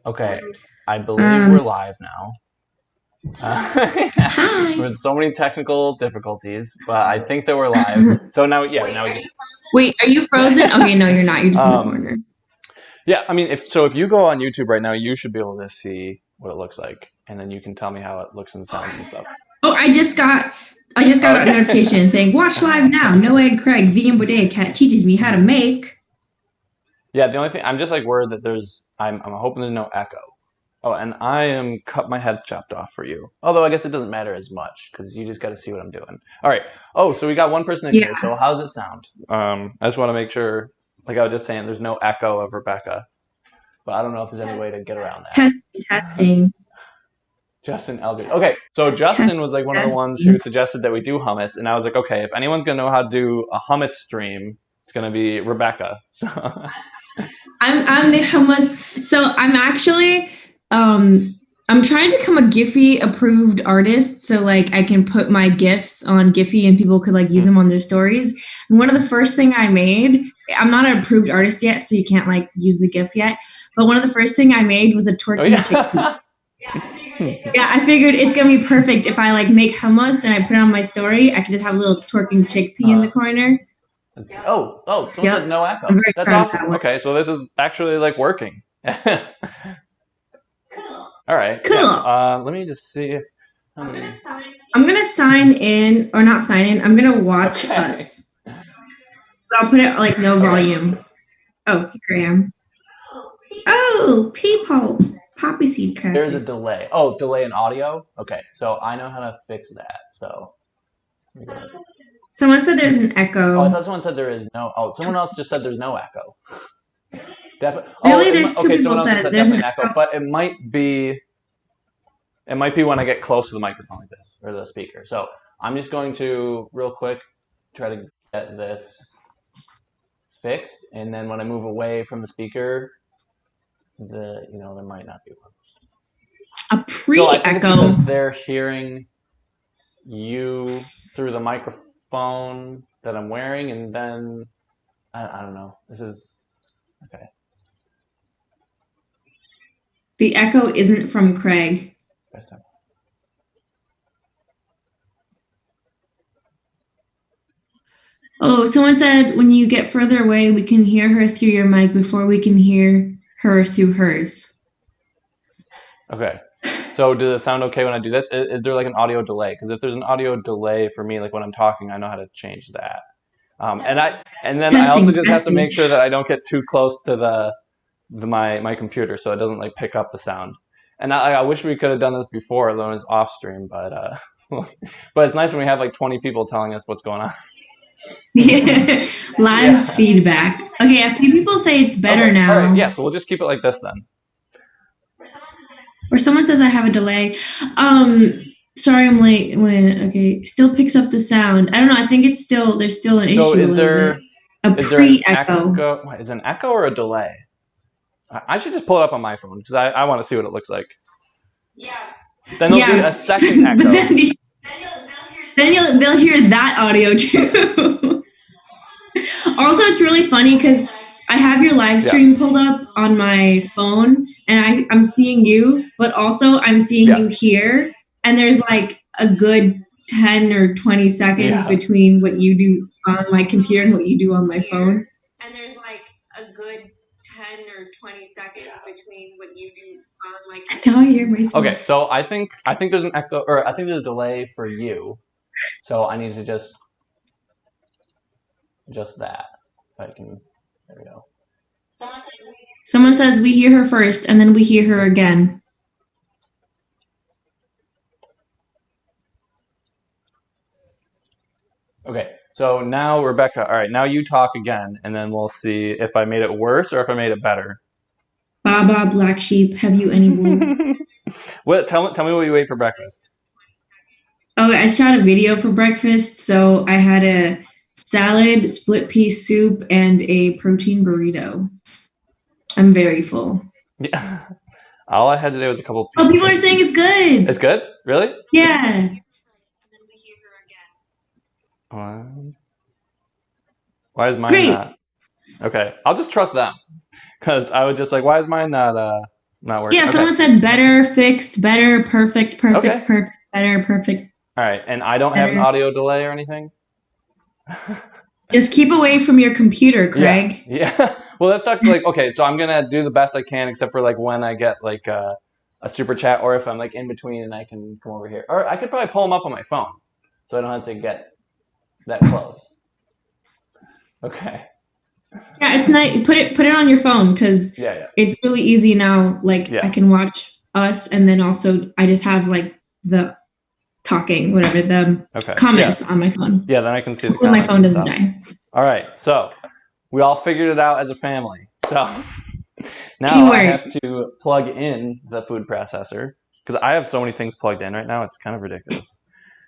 Okay, I believe we're live now. Hi. With so many technical difficulties, but I think that we're live. So now, yeah, now we just. Wait, are you frozen? Okay, no, you're not. You're just in the corner. Yeah, I mean, if you go on YouTube right now, you should be able to see what it looks like, and then you can tell me how it looks and sounds and stuff. Oh, I just got a notification saying watch live now. No egg Craig, vegan Bodegacat teaches me how to make. Yeah, the only thing I'm just like worried that I'm hoping there's no echo. Oh, and I am cut my head's chopped off for you. Although I guess it doesn't matter as much because you just got to see what I'm doing. All right. Oh, so we got one person in Yeah. here. So how's it sound? I just want to make sure. Like I was just saying, there's no echo of Rebecca, but I don't know if there's any way to get around that. Testing. Justin Eldridge. Okay, so Justin was like one of the ones who Testing. suggested that we do hummus, and I was like, okay, if anyone's gonna know how to do a hummus stream, it's gonna be Rebecca. So. I'm the hummus. So I'm trying to become a Giphy approved artist. So like I can put my GIFs on Giphy and people could like use them on their stories. And one of the first thing I made, I'm not an approved artist yet, so you can't like use the GIF yet. But one of the first thing I made was a twerking chickpea. Yeah, I figured it's gonna be perfect if I like make hummus and I put it on my story. I can just have a little twerking chickpea in the corner. Someone said no echo. I'm very That's proud of awesome. that one. Okay, so this is actually like working. All right. Cool. Yeah. Let me just see. I'm gonna sign in, or not sign in. I'm gonna watch us. But I'll put it like no volume. Oh, here I am. Oh, people, poppy seed crackers. There's a delay. Oh, delay in audio. Okay, so I know how to fix that. So. Someone said there's an echo. Oh, I thought someone said there is no. Oh, someone else just said there's no echo. Definitely. Really, there's two people said there's definitely an echo, but it might be. It might be when I get close to the microphone like this or the speaker. So I'm just going to real quick try to get this fixed, and then when I move away from the speaker, there might not be one. A pre-echo. So they're hearing you through the microphone that I'm wearing, and then I don't know. This is okay. The echo isn't from Craig. Best time. Oh, someone said when you get further away, we can hear her through your mic before we can hear her through hers. Okay. So does it sound okay when I do this? Is there like an audio delay? Because if there's an audio delay for me, like when I'm talking, I know how to change that. And then I also just have to make sure that I don't get too close to my computer so it doesn't like pick up the sound. And I wish we could have done this before, though it's off stream, but but it's nice when we have like 20 people telling us what's going on. Live feedback. Okay, a few people say it's better now. All right, yeah, so we'll just keep it like this then. Or someone says I have a delay. Sorry, I'm late. Okay, still picks up the sound. I don't know. I think there's still an issue. So is there a pre-echo? Is it an echo or a delay? I should just pull it up on my phone because I want to see what it looks like. Yeah. Then there'll be a second echo. Then they'll hear that audio too. Also, it's really funny because I have your live stream pulled up on my phone, and I'm seeing you, but also I'm seeing you here, and there's like a good 10 or 20 seconds between what you do on my computer and what you do on my phone. And there's like a good 10 or 20 seconds between what you do on my computer. Now I hear myself. Okay, so I think there's an echo, or I think there's a delay for you. So I need to just that. If I can, there we go. Someone says we hear her first, and then we hear her again. Okay, so now Rebecca, all right, now you talk again, and then we'll see if I made it worse or if I made it better. Baba, black sheep, have you any wool? Tell me what you ate for breakfast. Oh, I shot a video for breakfast, so I had a salad, split pea soup, and a protein burrito. I'm very full. Yeah. All I had today was a couple. Oh, people are saying it's good. It's good? Really? Yeah. And then we hear her again. Why is mine not? Okay, I'll just trust them because I was just like, why is mine not? Not working. Yeah, Okay. someone said better, fixed, better, perfect, perfect, perfect, better, perfect. All right, and I don't have an audio delay or anything? Just keep away from your computer, Craig. Yeah. Well, that sucks. Like, okay, so I'm gonna do the best I can, except for like when I get like a super chat, or if I'm like in between and I can come over here, or I could probably pull them up on my phone, so I don't have to get that close. Okay. Yeah, it's nice. Put it on your phone because it's really easy now. Like I can watch us, and then also I just have like the talking, whatever the comments on my phone. Yeah, then I can see the comments. My phone doesn't die. All right, so we all figured it out as a family. So now I have to plug in the food processor because I have so many things plugged in right now. It's kind of ridiculous.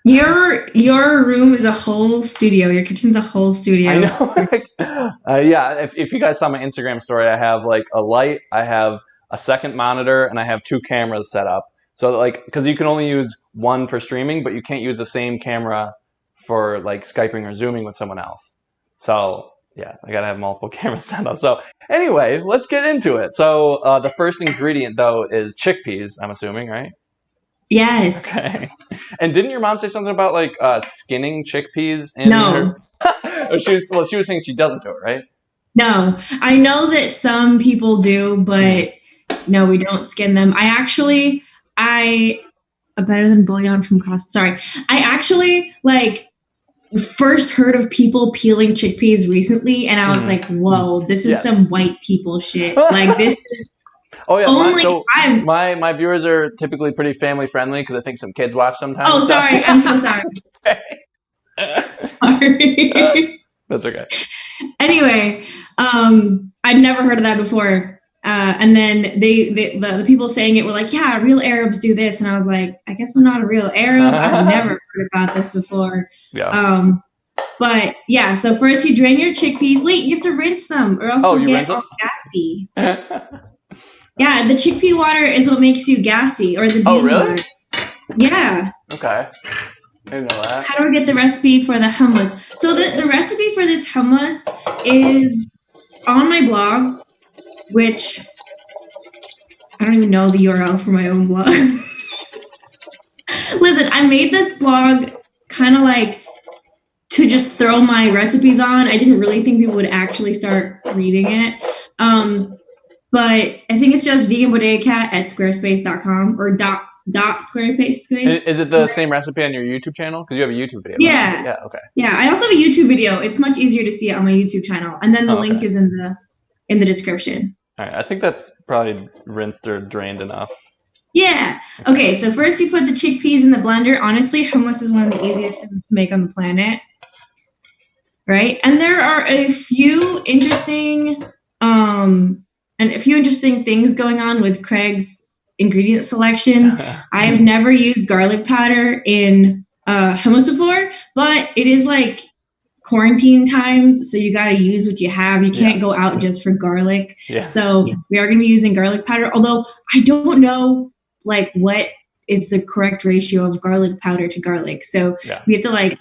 Your room is a whole studio. Your kitchen's a whole studio. I know. Yeah, if you guys saw my Instagram story, I have like a light, I have a second monitor, and I have 2 cameras set up. So like, because you can only use one for streaming, but you can't use the same camera for like Skyping or Zooming with someone else. So yeah, I gotta have multiple cameras set up. So anyway, let's get into it. So the first ingredient though is chickpeas. I'm assuming, right? Yes. Okay. And didn't your mom say something about like skinning chickpeas? No. She was saying she doesn't do it, right? No, I know that some people do, but no, we don't skin them. Better than bouillon from Costco. Sorry, I actually like first heard of people peeling chickpeas recently, and I was like, "Whoa, this is some white people shit." Like this. Oh yeah, my viewers are typically pretty family friendly because I think some kids watch sometimes. Oh, sorry, I'm so sorry. Sorry. That's okay. Anyway, I'd never heard of that before. And then the people saying it were like, yeah, real Arabs do this. And I was like, I guess I'm not a real Arab. I've never heard about this before. Yeah. But yeah, so first you drain your chickpeas. Wait, you have to rinse them or else you'll get all gassy. Yeah, the chickpea water is what makes you gassy, or the bean water. Yeah. Okay. I didn't know that. How do I get the recipe for the hummus? So the recipe for this hummus is on my blog, which I don't even know the URL for my own blog. Listen, I made this blog kind of like to just throw my recipes on. I didn't really think people would actually start reading it. But I think it's just veganbodegacat at squarespace.com or .squarespace. Is it the same recipe on your YouTube channel? Because you have a YouTube video. Yeah. Right? Yeah. Okay. Yeah, I also have a YouTube video. It's much easier to see it on my YouTube channel, and then the link is in the description. All right. I think that's probably rinsed or drained enough. Yeah. Okay. So first you put the chickpeas in the blender. Honestly, hummus is one of the easiest things to make on the planet. Right. And there are a few interesting things going on with Craig's ingredient selection. I have never used garlic powder in hummus before, but it is like quarantine times, so you got to use what you have. You can't go out just for garlic. So we are going to be using garlic powder, although I don't know like what is the correct ratio of garlic powder to garlic. So we have to like,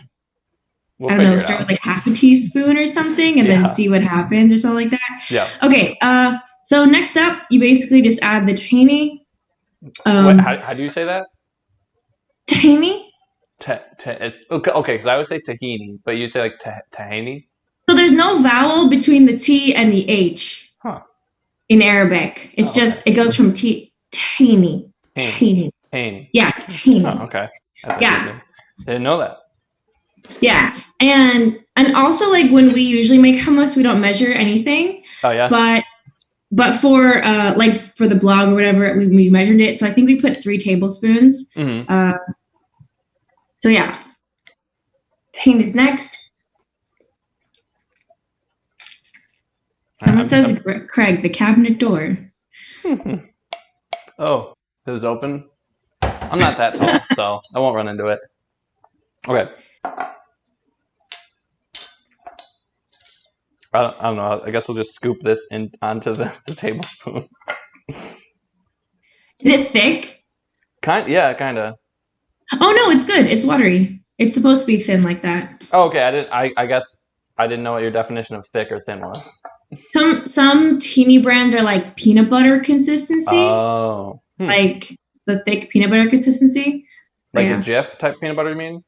I don't know, start with like half a teaspoon or something and then see what happens or something like that. Yeah. Okay. So next up, you basically just add the tahini. Wait, how do you say that? Tahini? It's okay, because I would say tahini, but you say like tahini? So there's no vowel between the T and the H in Arabic. It's just, it goes from tahini. Tahini. Yeah, tahini. Oh, okay. Yeah. Didn't know that. Yeah. And also like when we usually make hummus, we don't measure anything. Oh yeah. But for like for the blog or whatever, we measured it. So I think we put 3 tablespoons. So yeah. Tahini is next. Someone says, Craig, the cabinet door. Oh, it was open? I'm not that tall, so I won't run into it. Okay. I don't know. I guess we'll just scoop this onto the tablespoon. Is it thick? Yeah, kind of. Oh no, it's good. It's watery. It's supposed to be thin like that. Oh, okay. I guess I didn't know what your definition of thick or thin was. Some tahini brands are like peanut butter consistency, Oh. like the thick peanut butter consistency. Like the Jif type peanut butter, you mean?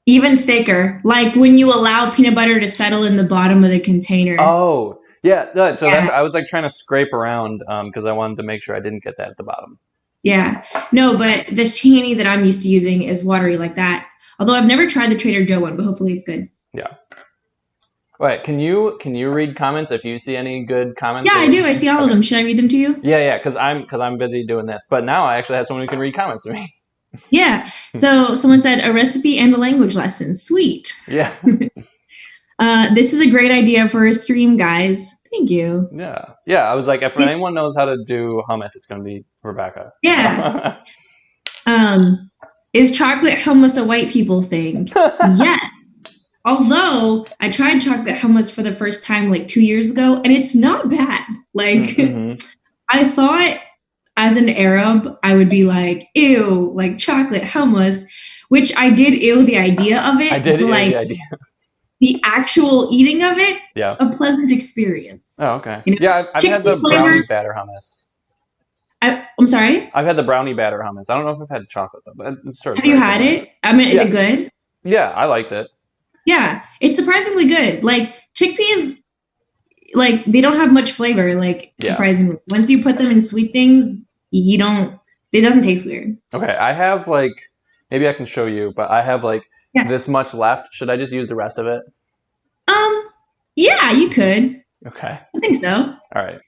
Even thicker, like when you allow peanut butter to settle in the bottom of the container. Oh, yeah. So that's Yeah, I was like trying to scrape around because I wanted to make sure I didn't get that at the bottom. yeah. No, but the tahini that I'm used to using is watery like that. Although I've never tried the Trader Joe one, but hopefully it's good. Yeah. Right. Can you read comments if you see any good comments? Yeah, I do. I see all of them. Should I read them to you? Yeah, because I'm busy doing this. But now I actually have someone who can read comments to me. Yeah. So someone said a recipe and a language lesson. Sweet. Yeah. This is a great idea for a stream, guys. Thank you. Yeah. Yeah. I was like, if anyone knows how to do hummus, it's gonna be Rebecca. Yeah. Is chocolate hummus a white people thing? Yes. Although I tried chocolate hummus for the first time like 2 years ago, and it's not bad. Like I thought as an Arab, I would be like, ew, like chocolate hummus, which I did ew the idea of it. I did ew like, the idea. The actual eating of it, yeah, a pleasant experience. Oh, okay. You know, yeah, I've had the brownie batter hummus. I'm sorry? I've had the brownie batter hummus. I don't know if I've had chocolate though, but it's sort of. Have you had it? I mean, is it good? Yeah, I liked it. Yeah, it's surprisingly good. Like chickpeas, like they don't have much flavor. Like surprisingly, once you put them in sweet things, you don't. It doesn't taste weird. Okay, I have like maybe I can show you, but I have like this much left. Should I just use the rest of it? Yeah, you could. Okay. I think so. All right.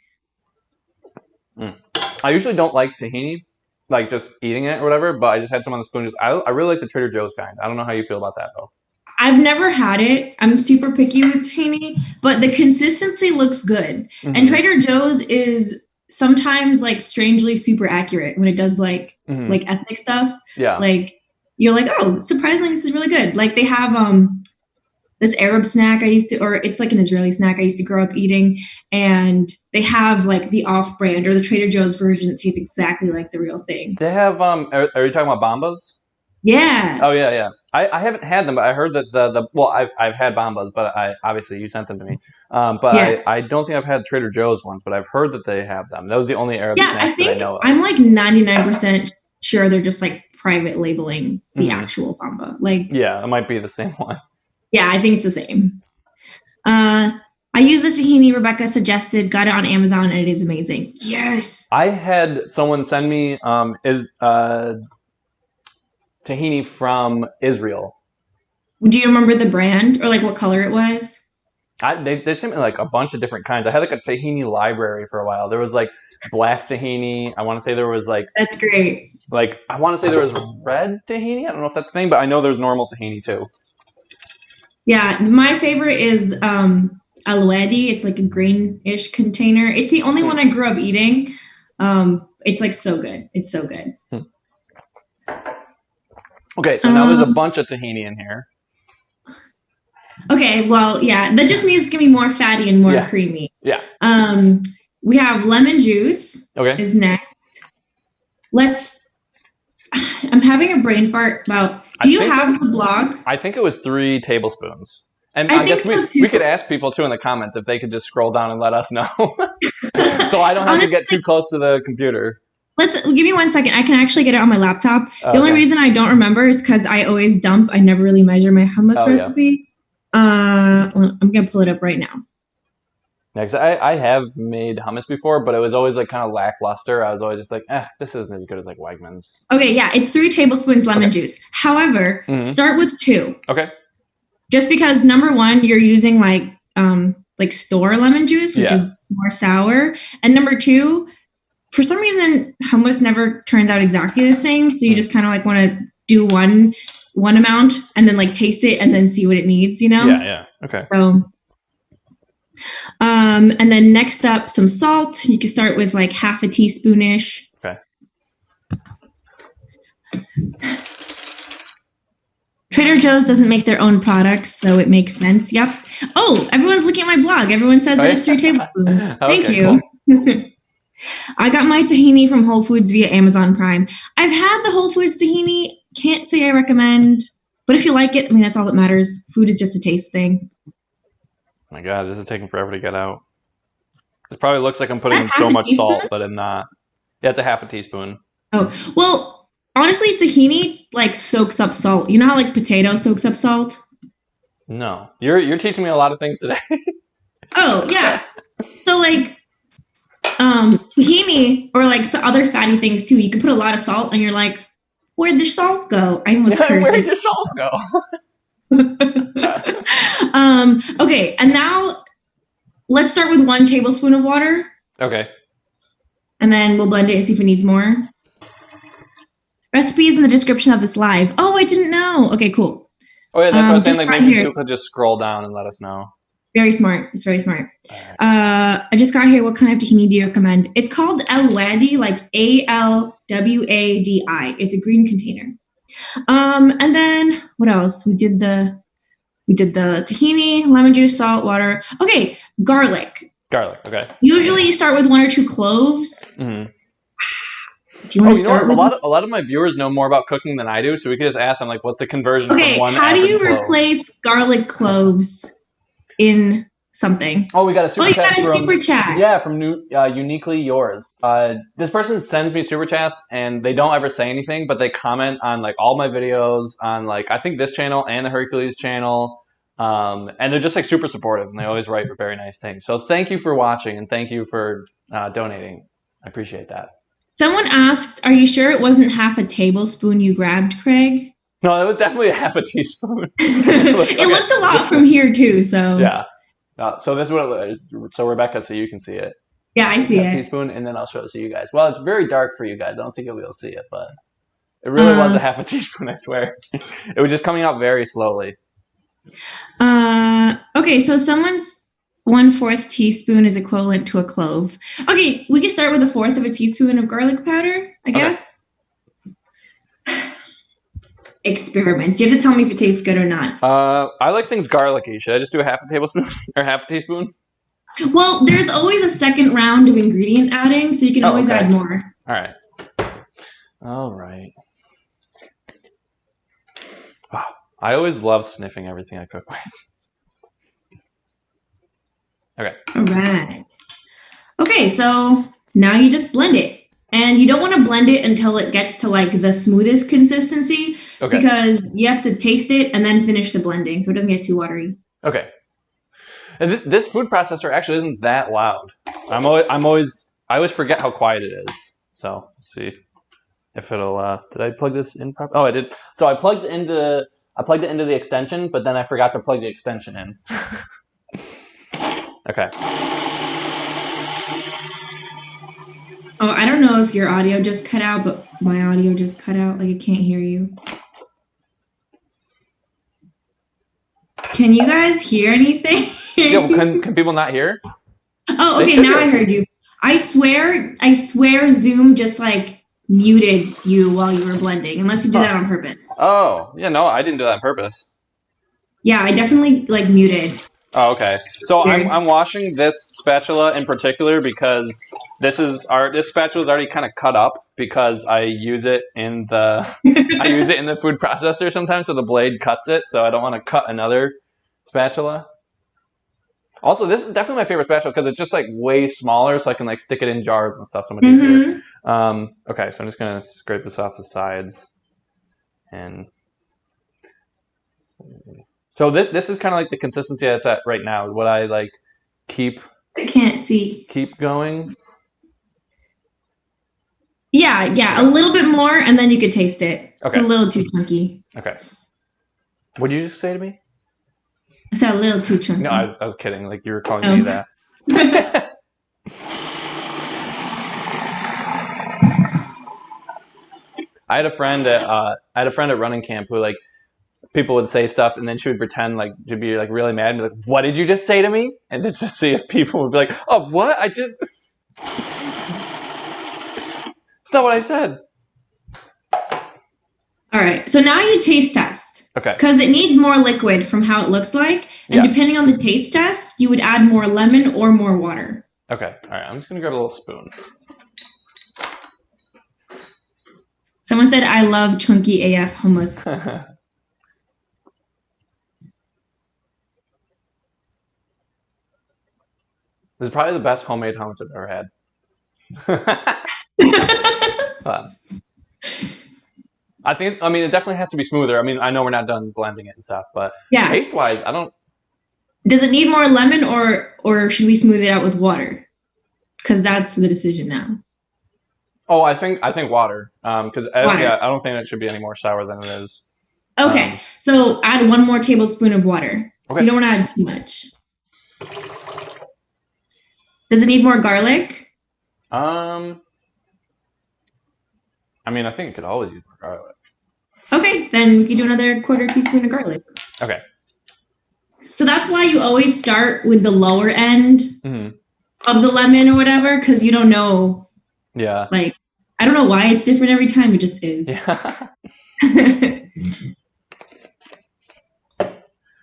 I usually don't like tahini, like just eating it or whatever, but I just had some on the spoon. I really like the Trader Joe's kind. I don't know how you feel about that though. I've never had it. I'm super picky with tahini, but the consistency looks good. And Trader Joe's is sometimes like strangely super accurate when it does like ethnic stuff. Yeah. Like you're like, oh, surprisingly, this is really good. Like they have this Arab snack it's like an Israeli snack I used to grow up eating, and they have like the off-brand or the Trader Joe's version that tastes exactly like the real thing. They have are you talking about Bombas? Yeah. Oh yeah. I haven't had them, but I heard that well I've had Bombas, but I obviously you sent them to me. But I don't think I've had Trader Joe's ones, but I've heard that they have them. That was the only Arab snack that I know of. I'm like 99% sure they're just like private labeling the actual Bamba. Like yeah, it might be the same one. Yeah, I think it's the same. I use the tahini Rebecca suggested, got it on Amazon, and it is amazing. Yes. I had someone send me tahini from Israel. Do you remember the brand or like what color it was? They sent me like a bunch of different kinds. I had like a tahini library for a while. There was like black tahini. I want to say there was like that's great. Like I want to say there was red tahini. I don't know if that's the thing, but I know there's normal tahini too. Yeah, my favorite is al-wadi. It's like a greenish container. It's the only one I grew up eating. It's like so good. It's so good. Okay, so now there's a bunch of tahini in here. Okay, well, yeah, that just means it's gonna be more fatty and more creamy. Yeah. We have lemon juice. Okay. Is next. I'm having a brain fart about. Do you have the blog? I think it was 3 tablespoons. And I guess we could ask people too in the comments if they could just scroll down and let us know. So I don't have to get too close to the computer. Give me 1 second. I can actually get it on my laptop. The only reason I don't remember is because I always dump. I never really measure my hummus recipe. I'm going to pull it up right now. Next, I have made hummus before, but it was always like kind of lackluster. I was always just like, this isn't as good as like Wegmans. Okay, yeah, it's 3 tablespoons lemon juice. However, start with 2. Okay. Just because number 1, you're using like store lemon juice, which is more sour, and number 2, for some reason, hummus never turns out exactly the same. So you just kind of like want to do one amount and then like taste it and then see what it needs, you know? Yeah. Okay. So. And then next up, some salt. You can start with like half a teaspoon-ish. Okay. Trader Joe's doesn't make their own products, so it makes sense. Yep. Oh, everyone's looking at my blog. Everyone says that it's 3 tablespoons. Thank you. Cool. I got my tahini from Whole Foods via Amazon Prime. I've had the Whole Foods tahini. Can't say I recommend, but if you like it, I mean, that's all that matters. Food is just a taste thing. My God, this is taking forever to get out. It probably looks like I'm putting in Half so a much teaspoon? salt, but I'm not. Yeah, it's a half a teaspoon. Oh, well, honestly, tahini like soaks up salt. You know how like potato soaks up salt? No, you're teaching me a lot of things today. Oh, yeah. So like tahini or like some other fatty things too. You can put a lot of salt and you're like, where'd the salt go? I almost cursed. Where did your salt go? Okay, and now let's start with 1 tablespoon of water. Okay. And then we'll blend it and see if it needs more. Recipe is in the description of this live. Oh, I didn't know. Okay, cool. Oh yeah, that's what I was saying. Like maybe here. people could just scroll down and let us know. Very smart. It's very smart. Right. I just got here. What kind of tahini do you recommend? It's called Alwadi, like ALWADI. It's a green container. And then what else? We did the tahini, lemon juice, salt, water. Okay, garlic. Garlic. Okay. Usually you start with 1 or 2 cloves. Mm-hmm. Do you want to start with a lot of my viewers know more about cooking than I do, so we could just ask them like, what's the conversion from one? How do you clove? replace garlic cloves in something? Oh, we got a super chat. Super chat. Yeah, from Uniquely Yours. This person sends me super chats and they don't ever say anything, but they comment on like all my videos on like I think this channel and the Hercules channel. And they're just like super supportive and they always write very nice things. So thank you for watching and thank you for donating. I appreciate that. Someone asked, are you sure it wasn't half a tablespoon you grabbed, Craig? No, it was definitely a half a teaspoon. It looked a lot from here too, so. Yeah. So this is what it is. So Rebecca, so you can see it. Yeah, I see it. Teaspoon, and then I'll show it to you guys. Well, it's very dark for you guys. I don't think you'll be able to see it, but it really was a half a teaspoon, I swear. It was just coming out very slowly. Okay, so someone's 1/4 teaspoon is equivalent to a clove. Okay, we can start with 1/4 of a teaspoon of garlic powder, I guess. Experiments. You have to tell me if it tastes good or not. I like things garlicky. Should I just do a half a tablespoon or half a teaspoon? Well, there's always a second round of ingredient adding, so you can always add more. All right. Wow. I always love sniffing everything I cook with. Okay. All right. Okay, so now you just blend it. And you don't want to blend it until it gets to like the smoothest consistency because you have to taste it and then finish the blending so it doesn't get too watery. Okay. And this food processor actually isn't that loud. I always forget how quiet it is. So let's see if it'll. Did I plug this in properly? Oh, I did. So I plugged it into the extension, but then I forgot to plug the extension in. Okay. Oh, I don't know if your audio just cut out, but my audio just cut out. Like I can't hear you. Can you guys hear anything? Yeah, can people not hear? Oh, okay. Now I heard you. I swear Zoom just like muted you while you were blending, unless you did that on purpose. Oh, yeah, no, I didn't do that on purpose. Yeah, I definitely like muted. Oh, okay. So I'm washing this spatula in particular because this spatula is already kind of cut up because I use it in the food processor sometimes, so the blade cuts it. So I don't want to cut another spatula. Also, this is definitely my favorite spatula because it's just like way smaller, so I can like stick it in jars and stuff so much easier. Okay, so I'm just gonna scrape this off the sides, and so this is kind of like the consistency that's at right now. Would I like keep? I can't see. Keep going. Yeah, a little bit more, and then you could taste it. Okay. It's a little too chunky. Okay. What did you just say to me? I said a little too chunky. No, I was kidding. Like you were calling me that. I had a friend at running camp who like people would say stuff and then she would pretend like to be like really mad and be like, "What did you just say to me?" And just to see if people would be like, "Oh, what? It's not what I said." All right. So now you taste test. Okay. Because it needs more liquid from how it looks like. And depending on the taste test, you would add more lemon or more water. Okay. All right. I'm just going to grab a little spoon. Someone said, I love chunky AF hummus. This is probably the best homemade hummus I've ever had. I mean, it definitely has to be smoother. I mean, I know we're not done blending it and stuff, but Yeah. taste-wise, I don't. Does it need more lemon, or should we smooth it out with water? Because that's the decision now. Oh, I think water. Because yeah, I don't think it should be any more sour than it is. Okay, so add 1 more tablespoon of water. Okay. You don't want to add too much. Does it need more garlic? I mean, I think it could always use more garlic. Okay, then we can do another 1/4 teaspoon of garlic. Okay. So that's why you always start with the lower end of the lemon or whatever, because you don't know. Yeah. Like, I don't know why it's different every time. It just is. Yeah.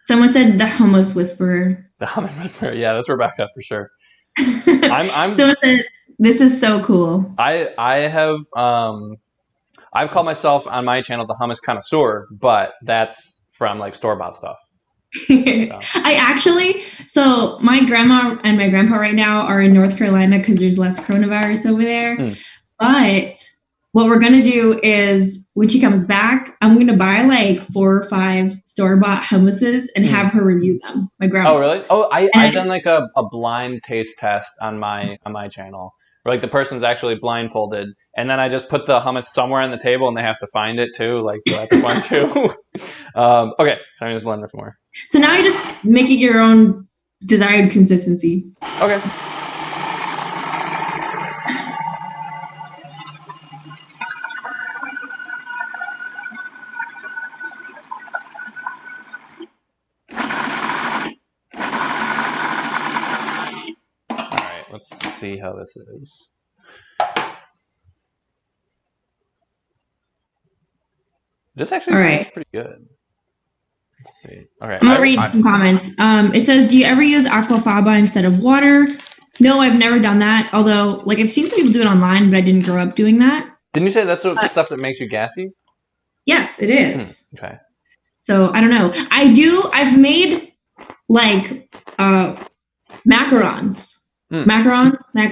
Someone said the hummus whisperer. The hummus whisperer. Yeah, that's Rebecca for sure. Someone said this is so cool. I've called myself on my channel the hummus connoisseur, but that's from like store-bought stuff. So my grandma and my grandpa right now are in North Carolina because there's less coronavirus over there. But what we're going to do is when she comes back, I'm going to buy like 4 or 5 store-bought hummuses and have her review them. My grandma. Oh, really? Oh, I've done like a blind taste test on my channel where like the person's actually blindfolded and then I just put the hummus somewhere on the table and they have to find it too. Like, so that's fun too. Okay, so I'm going to blend this more. So now you just make it your own desired consistency. Okay. Alright, let's see how this is. This actually seems pretty good. Okay. I'm gonna read some comments. It says, "Do you ever use aquafaba instead of water?" No, I've never done that. Although, like, I've seen some people do it online, but I didn't grow up doing that. Didn't you say that's the stuff that makes you gassy? Yes, it is. Okay. So I don't know. I've made like macarons. Macaroons. I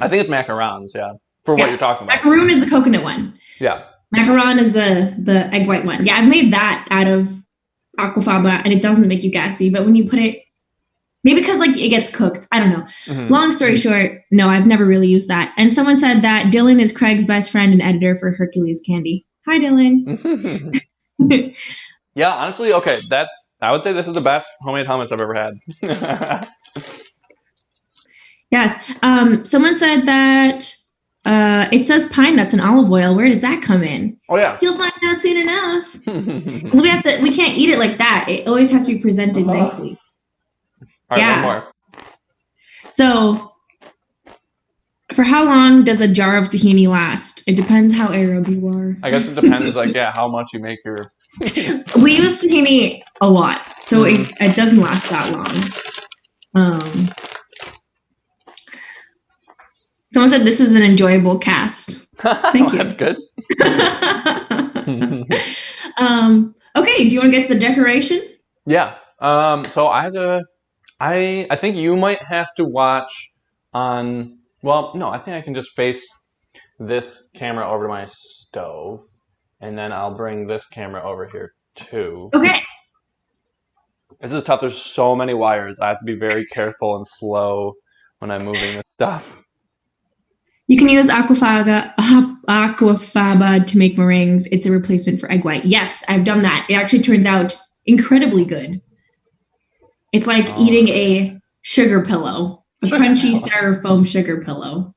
think it's macarons. Yeah. For what you're talking about. Macaroon is the coconut one. Yeah. Macaron is the egg white one. Yeah, I've made that out of aquafaba, and it doesn't make you gassy. But when you put it, maybe because like it gets cooked. I don't know. Long story short, no, I've never really used that. And someone said that Dylan is Craig's best friend and editor for Hercules Candy. Hi, Dylan. Yeah, honestly, okay, I would say this is the best homemade hummus I've ever had. Yes. Someone said that it says pine nuts and olive oil. Where does that come in? Oh yeah. You'll find out soon enough. Because we can't eat it like that. It always has to be presented nicely. All right, one more. So, for how long does a jar of tahini last? It depends how Arab you are. I guess it depends, like, yeah, how much you make your... We use tahini a lot, so it doesn't last that long. Someone said this is an enjoyable cast. Thank you. That's good. Okay, do you want to get to the decoration? Yeah. So I think you might have to watch on... Well, no, I think I can just face this camera over to my stove, and then I'll bring this camera over here too. Okay. This is tough. There's so many wires. I have to be very careful and slow when I'm moving this stuff. You can use aquafaba to make meringues. It's a replacement for egg white. Yes, I've done that. It actually turns out incredibly good. It's like eating a sugar pillow. A crunchy styrofoam sugar pillow.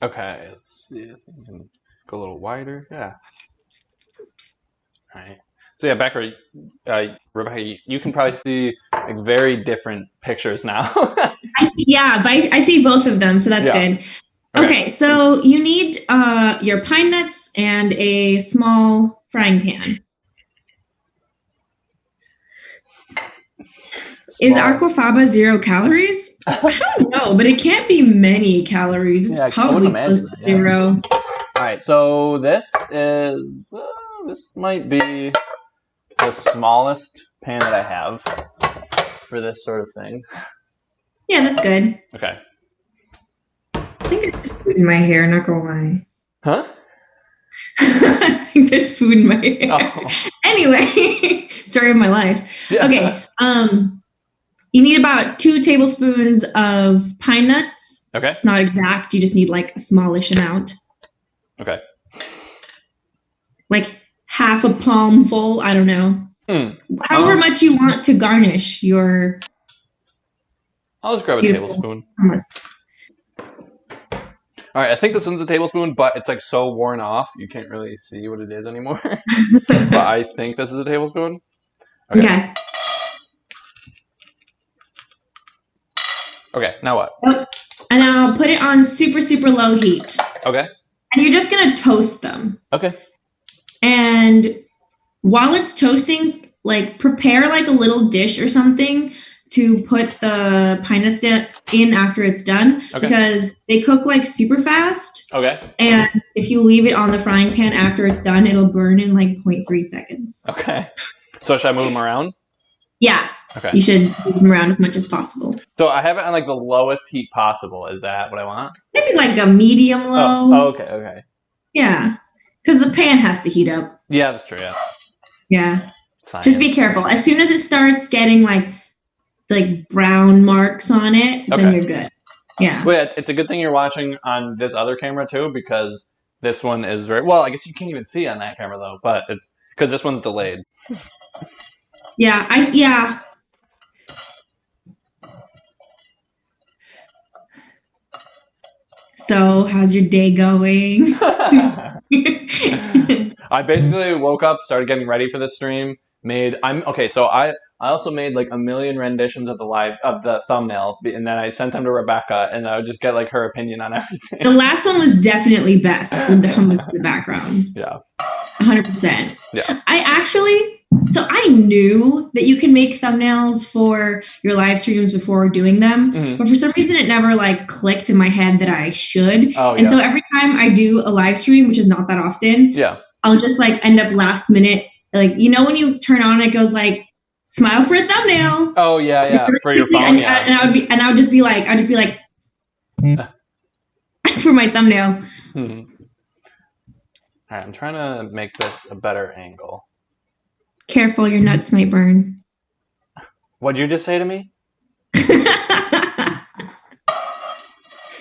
Okay, let's see if we can go a little wider. Yeah. All right. So yeah, Becker, Rebecca, you can probably see like very different pictures now. I see both of them, so that's good. Okay, so you need your pine nuts and a small frying pan. Is aquafaba 0 calories? I don't know, but it can't be many calories. It's probably close to 0. All right, so this is this might be the smallest pan that I have for this sort of thing. Yeah, that's good. Okay. I think there's food in my hair, not gonna lie. Huh? I think there's food in my hair. Oh. Anyway, story of my life. Yeah. Okay. You need about 2 tablespoons of pine nuts. Okay. It's not exact. You just need like a smallish amount. Okay. Like half a palm full. I don't know. However much you want to garnish your. I'll just grab a tablespoon. Hummus. All right, I think this one's a tablespoon, but it's like so worn off, you can't really see what it is anymore. But I think this is a tablespoon. Okay. Okay, now what? And I'll put it on super, super low heat. Okay. And you're just going to toast them. Okay. And while it's toasting, like prepare like a little dish or something to put the pine nuts in after it's done, because they cook like super fast. Okay. And if you leave it on the frying pan after it's done, it'll burn in like 0.3 seconds. Okay. So should I move them around? Yeah. Okay. You should move them around as much as possible. So I have it on like the lowest heat possible. Is that what I want? Maybe like a medium low. Oh, okay, okay. Yeah. Because the pan has to heat up. Yeah, that's true, yeah. Yeah. Science. Just be careful. As soon as it starts getting like brown marks on it, then you're good. Yeah. Well, yeah, it's a good thing you're watching on this other camera too, because this one is very well. I guess you can't even see on that camera though, but it's because this one's delayed. Yeah. So, how's your day going? I basically woke up, started getting ready for the stream. So I also made like a million renditions of the thumbnail, and then I sent them to Rebecca, and I would just get like her opinion on everything. The last one was definitely best with the hummus in the background. Yeah. 100%. Yeah. So I knew that you can make thumbnails for your live streams before doing them, but for some reason it never like clicked in my head that I should. So every time I do a live stream, which is not that often, I'll just like end up last minute, like, you know, when you turn on, it goes like, smile for a thumbnail. Oh yeah. For your phone. And I would just be like, for my thumbnail. All right, I'm trying to make this a better angle. Careful, your nuts might burn. What'd you just say to me?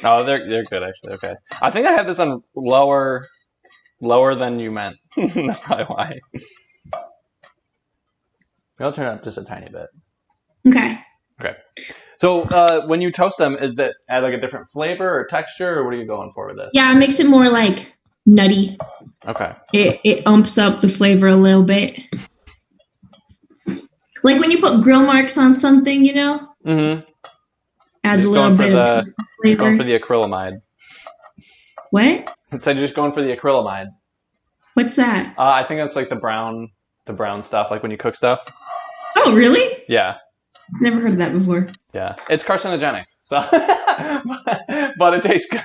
Oh, they're good actually. Okay, I think I had this on lower than you meant. That's probably why. I'll turn it up just a tiny bit. Okay. So when you toast them, is that add like a different flavor or texture, or what are you going for with this? Yeah, it makes it more like nutty. Okay. It umps up the flavor a little bit. Like when you put grill marks on something, you know? Mm-hmm. Adds a little bit of flavor. Going for the acrylamide. What? It said you're just going for the acrylamide. What's that? I think that's like the brown stuff, like when you cook stuff. Oh, really? Yeah. Never heard of that before. Yeah. It's carcinogenic, so but it tastes good.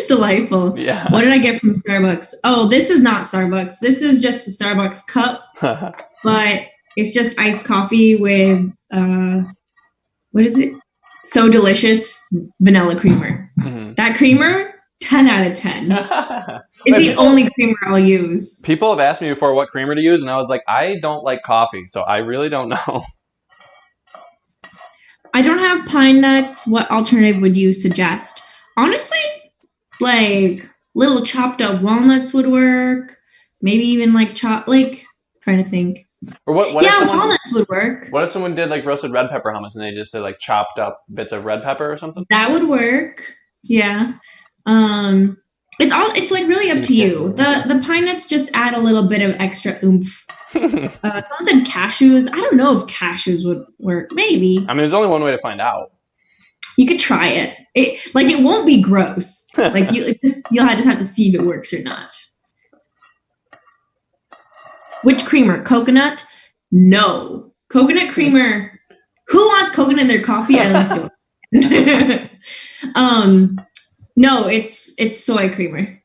Delightful. Yeah. What did I get from Starbucks? Oh, this is not Starbucks. This is just a Starbucks cup, but it's just iced coffee with what is it? So delicious vanilla creamer. That creamer, 10 out of 10. It's the only creamer I'll use. People have asked me before what creamer to use, and I was like, I don't like coffee, so I really don't know. I don't have pine nuts. What alternative would you suggest? Honestly, like little chopped up walnuts would work. Maybe even like trying to think. Or what walnuts would work. What if someone did like roasted red pepper hummus and they just did like chopped up bits of red pepper or something? That would work. Yeah. It's like really up to you. The pine nuts just add a little bit of extra oomph. Someone said cashews. I don't know if cashews would work. Maybe. I mean, there's only one way to find out. You could try it. It won't be gross. Like you'll just have to see if it works or not. Which creamer? Coconut? No. Coconut creamer. Who wants coconut in their coffee? I like don't. No, it's soy creamer.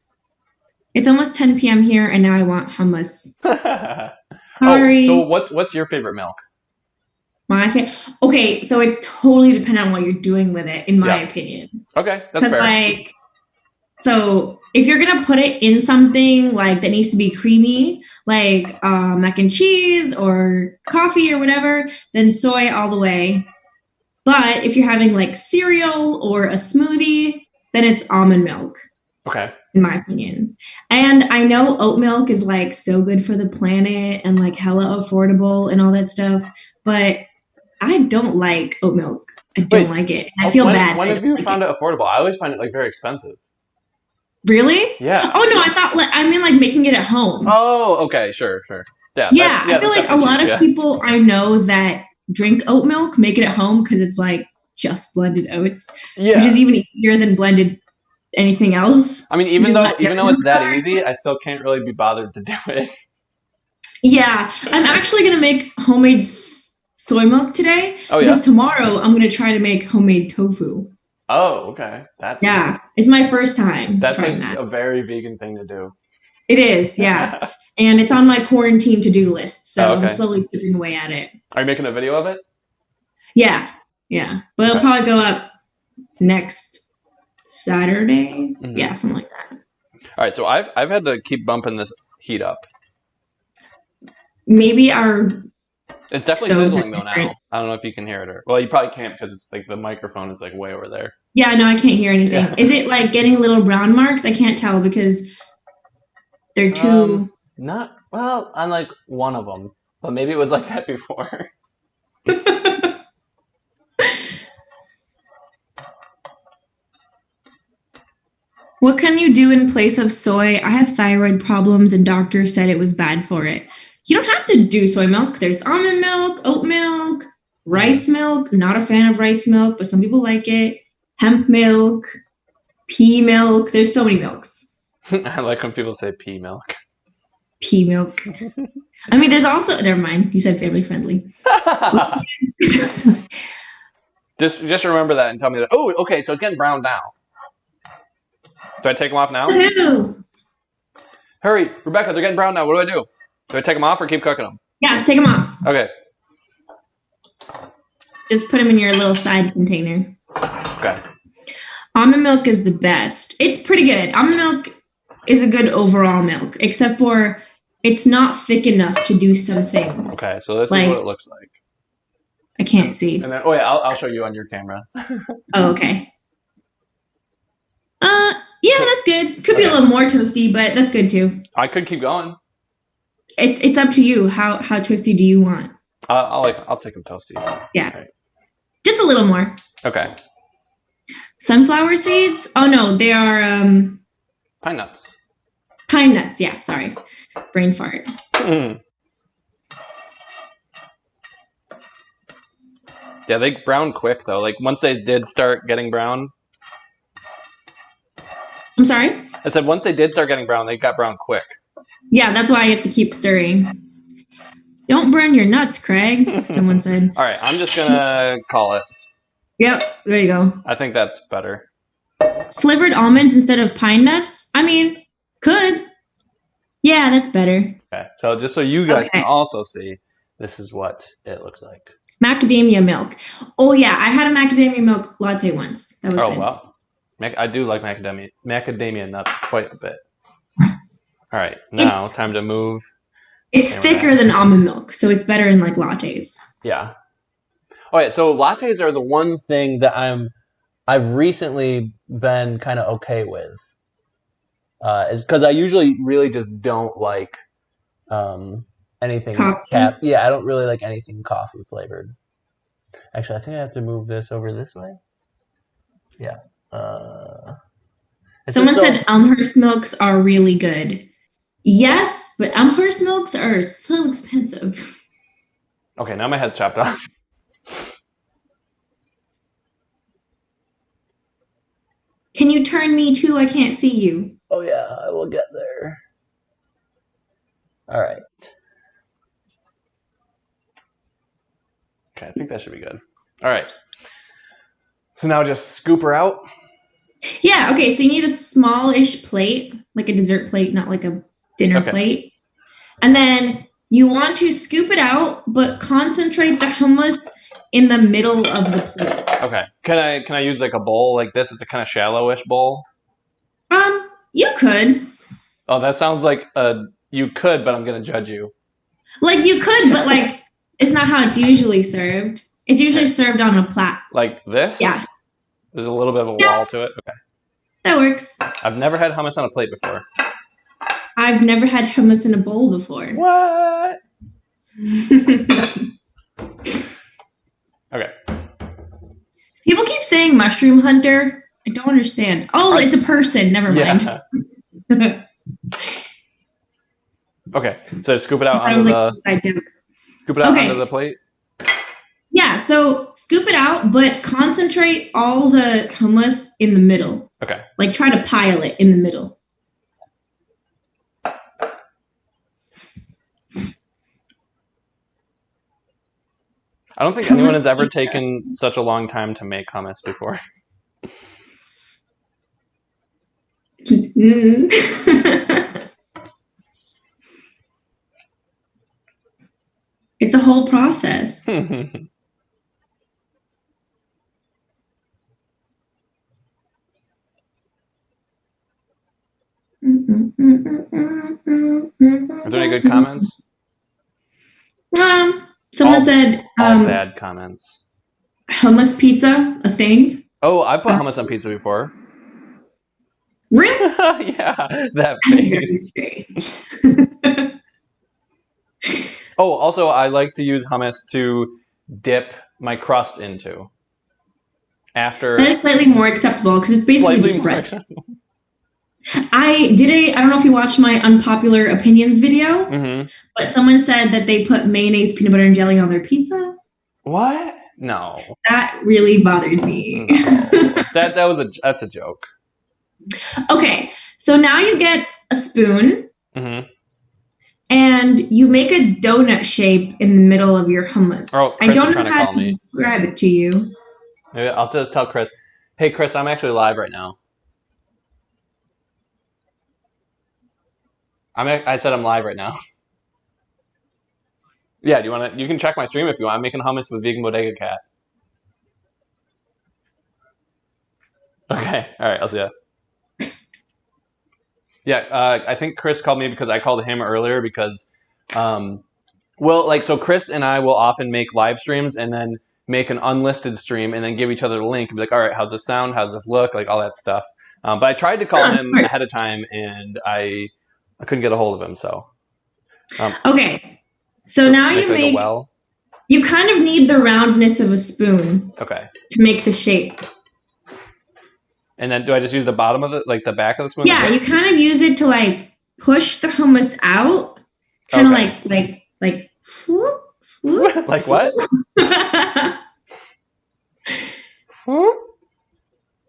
It's almost 10 p.m. here, and now I want hummus. Oh, so Sorry. what's your favorite milk? Okay, so it's totally dependent on what you're doing with it, in my Yeah. opinion. Okay, that's Because fair. like, so if you're gonna put it in something like that needs to be creamy, like mac and cheese or coffee or whatever, then soy all the way. But if you're having like cereal or a smoothie, then it's almond milk, Okay. in my opinion. And I know oat milk is like so good for the planet and like hella affordable and all that stuff, but I don't like oat milk. I don't Wait. like it. I feel bad. When I have don't you like it. found it affordable? I always find it like very expensive. Really? Yeah. Oh no, I thought like, I mean like making it at home. Oh, okay, sure, sure. Yeah, I feel That's like a definitely cheap. lot of Yeah. people I know that drink oat milk make it at home because it's like just blended oats, which is Yeah. even easier than blended anything else, I mean, which is what the even other though it's milks that are. easy, I still can't really be bothered to do it. Yeah, I'm actually gonna make homemade soy milk today Oh because yeah. tomorrow I'm gonna try to make homemade tofu. Oh, okay. That's easy. Yeah, it's my first time That's trying like that. a very vegan thing to do. It is, yeah. And it's on my quarantine to-do list, Oh, so I'm okay. slowly chipping away at it. Are you making a video of it? Yeah, yeah. But it'll Okay. probably go up next Saturday. Mhm. Yeah, something like that. All right. So I've had to keep bumping this heat up. Maybe our It's definitely stoves are sizzling though different. now. I don't know if you can hear it or well, you probably can't because it's like the microphone is like way over there. Yeah, no, I can't hear anything. Yeah. Is it like getting little brown marks? I can't tell because they're too. Not well on like one of them, but maybe it was like that before. What can you do in place of soy? I have thyroid problems, and doctor said it was bad for it. You don't have to do soy milk. There's almond milk, oat milk, rice milk. Not a fan of rice milk, but some people like it. Hemp milk, pea milk. There's so many milks. I like when people say pea milk. Pea milk. I mean, there's also. Never mind. You said family friendly. Just remember that and tell me that. Oh, okay. So it's getting brown now. Do I take them off now? Woohoo! Hurry, Rebecca, they're getting brown now. What do I do? Do I take them off or keep cooking them? Yes, take them off. Okay. Just put them in your little side container. Okay. Almond milk is the best. It's pretty good. Almond milk is a good overall milk, except for it's not thick enough to do some things. Okay, so this like, is what it looks like. I can't see. And then, oh yeah, I'll show you on your camera. Oh, okay. Yeah, that's good. Could be a little more toasty, but that's good too. I could keep going. It's up to you. How toasty do you want? I'll take them toasty. Yeah. Right. Just a little more. Okay. Sunflower seeds? Oh no, they are Pine nuts. Pine nuts, yeah, sorry. Brain fart. Yeah, they brown quick though. Like once they did start getting brown. I'm sorry? I said once they did start getting brown, they got brown quick. Yeah, that's why I have to keep stirring. Don't burn your nuts, Craig, someone said. All right, I'm just gonna call it. Yep, there you go. I think that's better. Slivered almonds instead of pine nuts? I mean, could. Yeah, that's better. Okay, so just so you guys can also see, this is what it looks like. Macadamia milk. Oh yeah, I had a macadamia milk latte once. That was good. Oh wow. I do like macadamia nuts quite a bit. All right, now time to move. It's thicker than almond milk, so it's better in like lattes. Yeah. Oh yeah, so lattes are the one thing that I've recently been kind of okay with. Is because I usually really just don't like anything yeah, I don't really like anything coffee flavored. Actually, I think I have to move this over this way. Yeah. Someone said Elmhurst milks are really good. Yes, but Elmhurst milks are so expensive. Okay, now my head's chopped off. Can you turn me too? I can't see you. Oh yeah, I will get there. All right. Okay, I think that should be good. All right. So now just scoop her out. Yeah, okay, so you need a smallish plate, like a dessert plate, not like a dinner plate. And then You want to scoop it out, but concentrate the hummus in the middle of the plate. Okay. Can I use like a bowl like this? It's a kind of shallowish bowl. You could. Oh, that sounds like you could, but I'm gonna judge you. Like you could, but like it's not how it's usually served. It's usually served on a plat. Like this? Yeah. There's a little bit of a wall to it. Okay. That works. I've never had hummus on a plate before. I've never had hummus in a bowl before. What? Okay. People keep saying mushroom hunter. I don't understand. Oh, it's a person. Never mind. Yeah. Okay. So scoop it out onto the plate. Yeah, so scoop it out, but concentrate all the hummus in the middle. Okay. Like try to pile it in the middle. I don't think anyone has ever taken such a long time to make hummus before. It's a whole process. Are there any good comments? Someone said all bad comments. Hummus pizza, a thing? Oh, I put hummus on pizza before. Really? Yeah, that face. Oh, also I like to use hummus to dip my crust into. After that is slightly more acceptable because it's basically just bread. I don't know if you watched my unpopular opinions video, but someone said that they put mayonnaise, peanut butter, and jelly on their pizza. What? No. That really bothered me. No. That's a joke. Okay, so now you get a spoon, and you make a donut shape in the middle of your hummus. Oh, I don't know how to describe it to you. Maybe I'll just tell Chris. Hey, Chris, I'm actually live right now. I said I'm live right now. Yeah, you can check my stream if you want. I'm making hummus with vegan Bodegacat. Okay, all right, I'll see ya. Yeah, I think Chris called me because I called him earlier because, so Chris and I will often make live streams and then make an unlisted stream and then give each other the link and be like, all right, how's this sound? How's this look? Like all that stuff. But I tried to call him ahead of time and I couldn't get a hold of him. So. Okay, so now you kind of need the roundness of a spoon. Okay. To make the shape. And then do I just use the bottom of the back of the spoon? Yeah, you kind of use it to like push the hummus out. Kind of like whoop, whoop. Like what?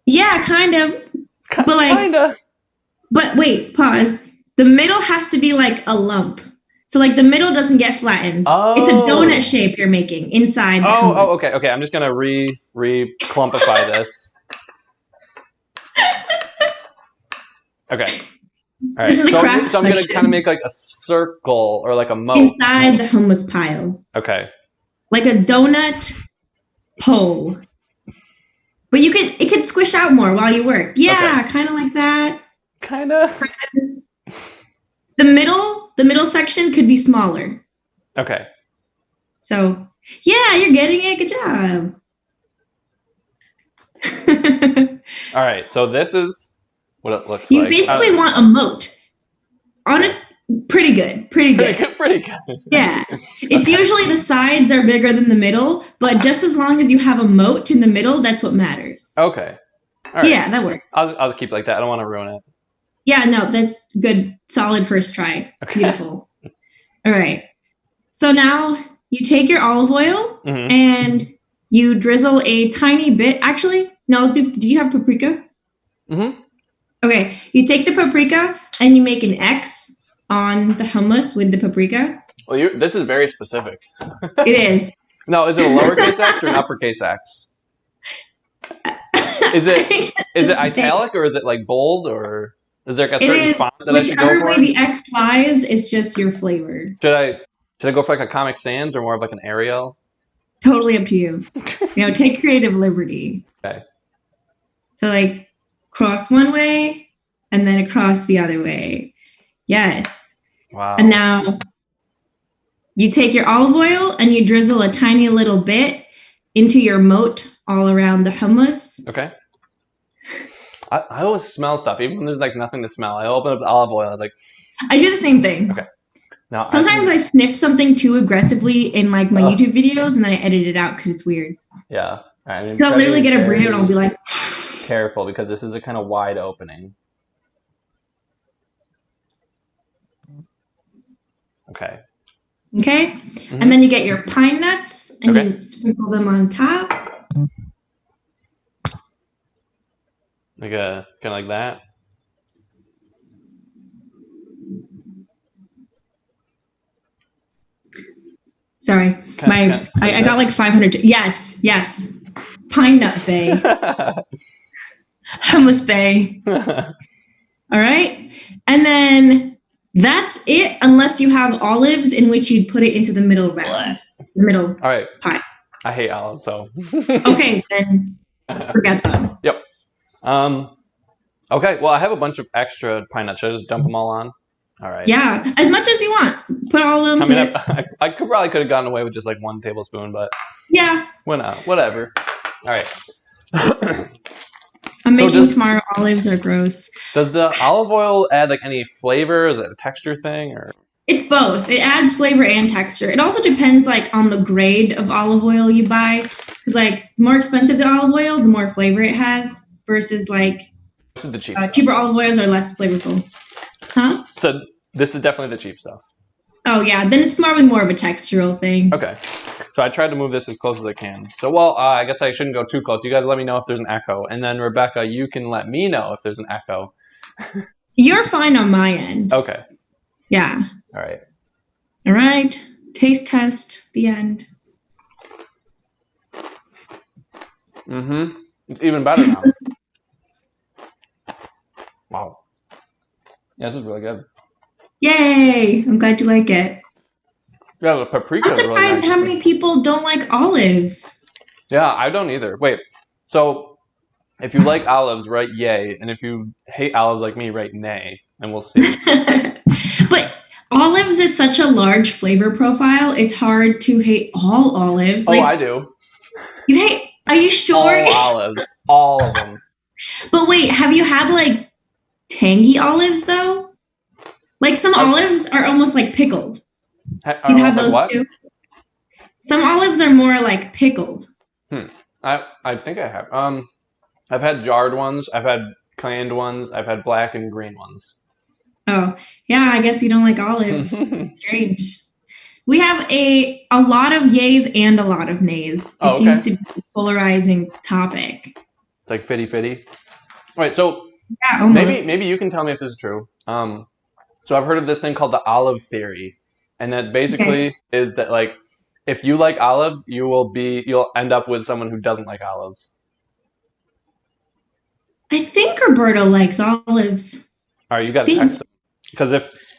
Yeah, kind of. But like kinda. But wait, pause. The middle has to be like a lump. So like the middle doesn't get flattened. Oh. It's a donut shape you're making inside the hummus. Oh, okay. I'm just gonna clumpify this. Okay. All right. This is the craft I'm gonna kind of make like a circle or like a moat inside the hummus pile. Okay. Like a donut hole. But it could squish out more while you work. Yeah, kind of like that. Kind of. The middle section could be smaller. Okay. So, yeah, you're getting it. Good job. All right. So this is what it looks like. You basically want a moat. Pretty good. Pretty good. Yeah. It's usually the sides are bigger than the middle, but just as long as you have a moat in the middle, that's what matters. Okay. All right. Yeah, that works. I'll just keep it like that. I don't want to ruin it. Yeah, no, that's good. Solid first try. Okay. Beautiful. All right. So now you take your olive oil and you drizzle a tiny bit. Actually, no, do you have paprika? Okay. You take the paprika and you make an X on the hummus with the paprika. Well, this is very specific. It is. No, is it a lowercase x or an uppercase x? Is it italic or is it like bold or is there like a certain font that I should go for? Whichever way the X lies, it's just your flavor. Should Should I go for like a Comic Sans or more of like an Ariel? Totally up to you. Take creative liberty. Okay. So like cross one way and then across the other way. Yes. Wow. And now you take your olive oil and you drizzle a tiny little bit into your moat all around the hummus. Okay. I always smell stuff, even when there's like nothing to smell. I open up the olive oil. I was like, I do the same thing. Okay. Now sometimes I sniff something too aggressively in like my YouTube videos, and then I edit it out because it's weird. Yeah. I mean, I'll literally get a burrito and I'll be like, careful, because this is a kind of wide opening. Okay. Okay. Mm-hmm. And then you get your pine nuts and you sprinkle them on top. Like kind of like that. Sorry, I got like 500. Yes. Pine nut bay, hummus bay. All right, and then that's it, unless you have olives, in which you'd put it into the middle round, the middle. All right. Pie. I hate olives, so. Okay, then forget them. Yep. Okay. Well, I have a bunch of extra pine nuts. Should I just dump them all on? All right. Yeah, as much as you want. Put all of them. I mean, I probably could have gotten away with just like 1 tablespoon, but yeah. Whatever. All right. I'm making tomorrow olives are gross. Does the olive oil add like any flavor? Is it a texture thing or? It's both. It adds flavor and texture. It also depends like on the grade of olive oil you buy, because like the more expensive the olive oil, the more flavor it has. Versus like this is the cheap cheaper olive oils are less flavorful. Huh? So this is definitely the cheap stuff. Oh yeah, then it's more of a textural thing. Okay. So I tried to move this as close as I can. So, well, I guess I shouldn't go too close. You guys let me know if there's an echo. And then, Rebecca, you can let me know if there's an echo. You're fine on my end. Okay. Yeah. All right. All right. Taste test. The end. Mm-hmm. It's even better now. Wow. Yeah, this is really good. Yay! I'm glad you like it. Yeah, the paprika. I'm surprised really nice. How many people don't like olives. Yeah, I don't either. Wait, so if you like olives, write yay, and if you hate olives like me, write nay, and we'll see. But olives is such a large flavor profile. It's hard to hate all olives. Oh, I do. You hate? Are you sure? All olives, all of them. But wait, have you had like tangy olives though? Like some olives are almost like pickled. You had those what? Too? Some olives are more like pickled. I think I have. I've had jarred ones. I've had canned ones. I've had black and green ones. Oh, yeah. I guess you don't like olives. Strange. We have a lot of yays and a lot of nays. It seems to be a polarizing topic. It's like 50-50. All right, so yeah, almost. maybe you can tell me if this is true. So I've heard of this thing called the olive theory, and that basically is that like if you like olives, you'll end up with someone who doesn't like olives. I think Roberto likes olives. All right, you got to text him, because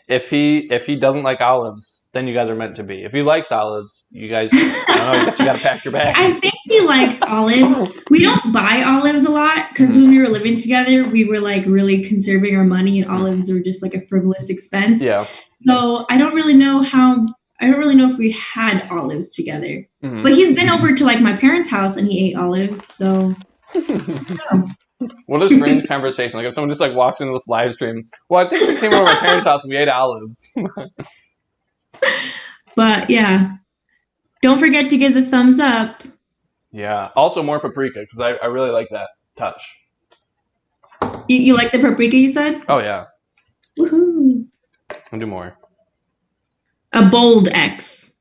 if he doesn't like olives, then you guys are meant to be. If he likes olives, you guys, I don't know, I guess you got to pack your bag. I think he likes olives. We don't buy olives a lot because when we were living together, we were like really conserving our money, and olives were just like a frivolous expense. Yeah. So I don't really know if we had olives together. Mm-hmm. But he's been over to like my parents' house and he ate olives. So. What a strange conversation. Like if someone just like walks into this live stream. Well, I think we came over to my parents' house and we ate olives. But yeah, don't forget to give the thumbs up. Yeah. Also more paprika, because I really like that touch. You like the paprika, you said? Oh yeah. Woohoo. I'll do more. A bold X.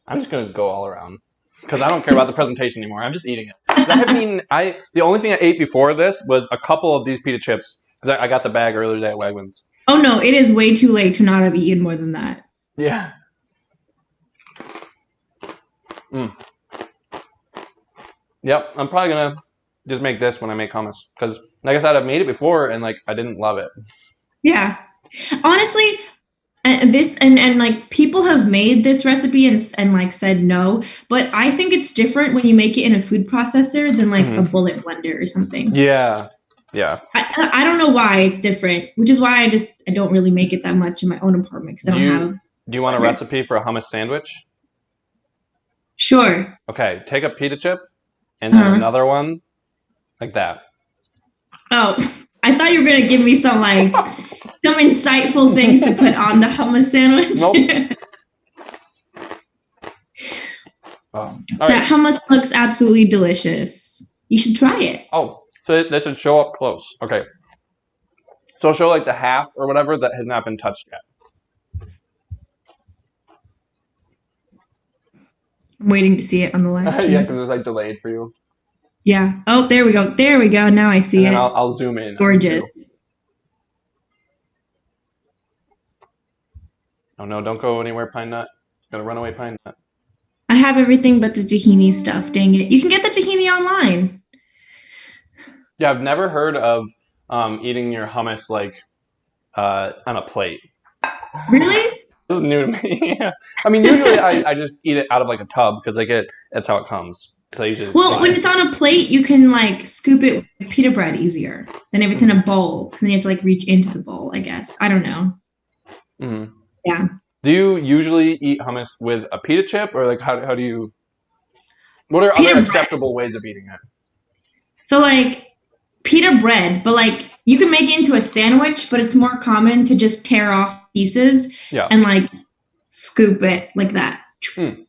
I'm just gonna go all around because I don't care about the presentation anymore. I'm just eating it. The only thing I ate before this was a couple of these pita chips because I got the bag earlier today at Wegmans. Oh no, it is way too late to not have eaten more than that. Yeah. Yep, I'm probably gonna just make this when I make hummus because, like I said, I've made it before and like I didn't love it. Yeah, honestly, And like people have made this recipe and like said no, but I think it's different when you make it in a food processor than like a bullet blender or something. Yeah. I don't know why it's different, which is why I don't really make it that much in my own apartment because I don't have. Do you want a recipe for a hummus sandwich? Sure. Okay, take a pita chip and then another one like that. Oh, I thought you were gonna give me some insightful things to put on the hummus sandwich. Nope. That hummus looks absolutely delicious. You should try it. Oh, so they should show up close. Okay. So show like the half or whatever that has not been touched yet. I'm waiting to see it on the live stream. Yeah, because it's like delayed for you. Yeah. Oh, there we go. There we go. Now I see it. I'll zoom in. Gorgeous. Oh no, don't go anywhere, Pine Nut. Gotta run away, Pine Nut. I have everything but the tahini stuff. Dang it. You can get the tahini online. Yeah, I've never heard of eating your hummus like on a plate. Really? This is new to me. Yeah. I mean, usually I just eat it out of like a tub because that's how it comes. Well, when it's on a plate, you can like scoop it with pita bread easier than if it's in a bowl because then you have to like reach into the bowl, I guess. I don't know. Mm-hmm. Yeah. Do you usually eat hummus with a pita chip or like how do you? What are pita other acceptable ways of eating it? So like pita bread, but like you can make it into a sandwich, but it's more common to just tear off pieces and like scoop it like that. And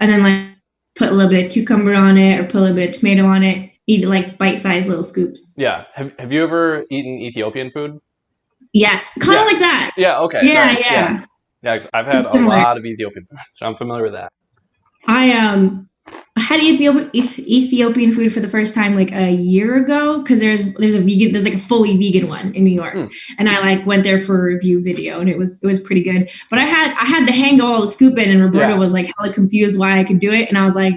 then like put a little bit of cucumber on it or put a little bit of tomato on it. Eat it like bite-sized little scoops. Yeah. Have you ever eaten Ethiopian food? Yes. Kind of like that. Yeah, okay. Yeah. Yeah, I've had a lot of Ethiopian food, so I'm familiar with that. I had Ethiopian food for the first time like a year ago because there's like a fully vegan one in New York, and I like went there for a review video and it was pretty good. But I had the hang of all the scooping, and Roberta was like hella confused why I could do it, and I was like,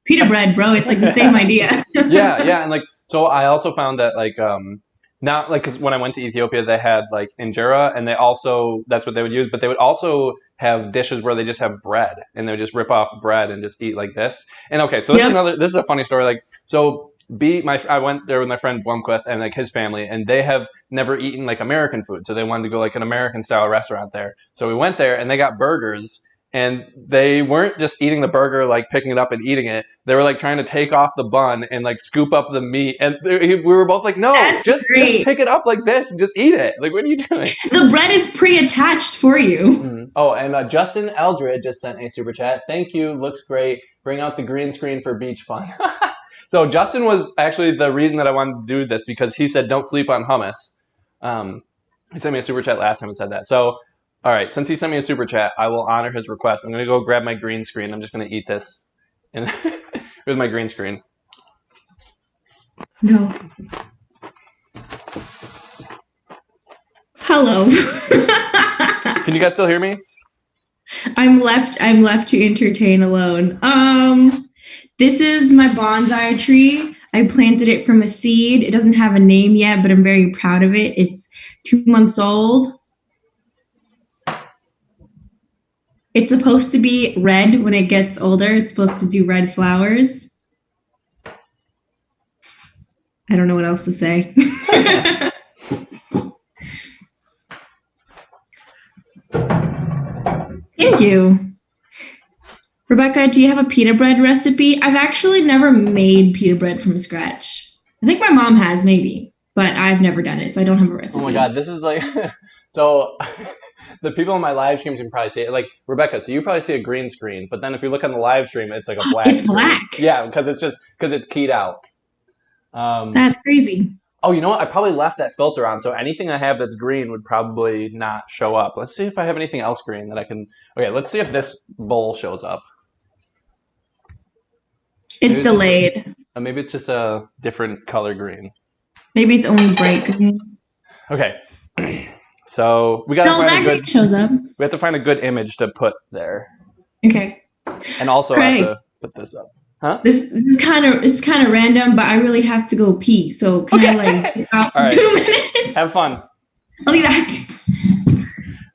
pita bread, bro, it's like the same idea. yeah, and like so I also found that like not like because when I went to Ethiopia they had like injera and they also that's what they would use, but they would also have dishes where they just have bread and they would just rip off bread and just eat like this. And okay, so this is a funny story. Like so I went there with my friend Blomquist and like his family, and they have never eaten like American food, so they wanted to go like an American style restaurant there. So we went there and they got burgers. And they weren't just eating the burger, like picking it up and eating it. They were like trying to take off the bun and like scoop up the meat. And we were both like, no, just pick it up like this and just eat it. Like, what are you doing? The bread is pre-attached for you. Mm-hmm. Oh, and Justin Eldred just sent a super chat. Thank you. Looks great. Bring out the green screen for beach fun. So Justin was actually the reason that I wanted to do this because he said, don't sleep on hummus. He sent me a super chat last time and said that. So all right, since he sent me a super chat, I will honor his request. I'm going to go grab my green screen. I'm just going to eat this with my green screen. No. Hello. Can you guys still hear me? I'm left to entertain alone. This is my bonsai tree. I planted it from a seed. It doesn't have a name yet, but I'm very proud of it. It's 2 months old. It's supposed to be red when it gets older. It's supposed to do red flowers. I don't know what else to say. Thank you. Rebecca, do you have a pita bread recipe? I've actually never made pita bread from scratch. I think my mom has, maybe, but I've never done it, so I don't have a recipe. Oh my God, this is like, so the people on my live streams can probably see it. Like, Rebecca, so you probably see a green screen, but then if you look on the live stream, it's like a black It's screen. black. Yeah, because it's keyed out. That's crazy. Oh, you know what? I probably left that filter on, so anything I have that's green would probably not show up. Let's see if I have anything else green that I can... Okay, let's see if this bowl shows up. It's delayed. Maybe it's just a different color green. Maybe it's only bright green. Okay. So we gotta find a good... shows up. We have to find a good image to put there. Okay. And also Craig, have to put this up. Huh? This is kind of random, but I really have to go pee. So can I like out All right. 2 minutes? Have fun. I'll be back.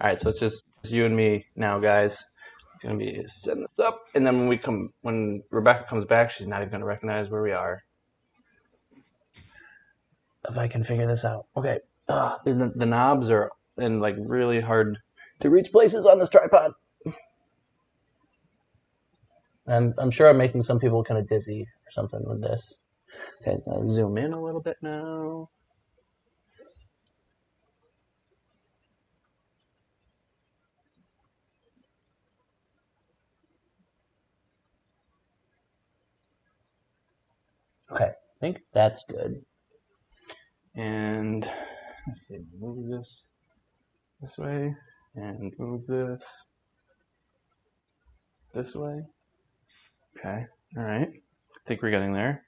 All right, so it's just It's you and me now, guys. It's gonna be setting this up, and then when Rebecca comes back, she's not even gonna recognize where we are. If I can figure this out, okay. The knobs are in like really hard to reach places on this tripod. I'm sure I'm making some people kind of dizzy or something with this. Okay, I'll zoom in a little bit now. Okay, I think that's good. And let's see, move this way, and move this way. Okay, all right. I think we're getting there.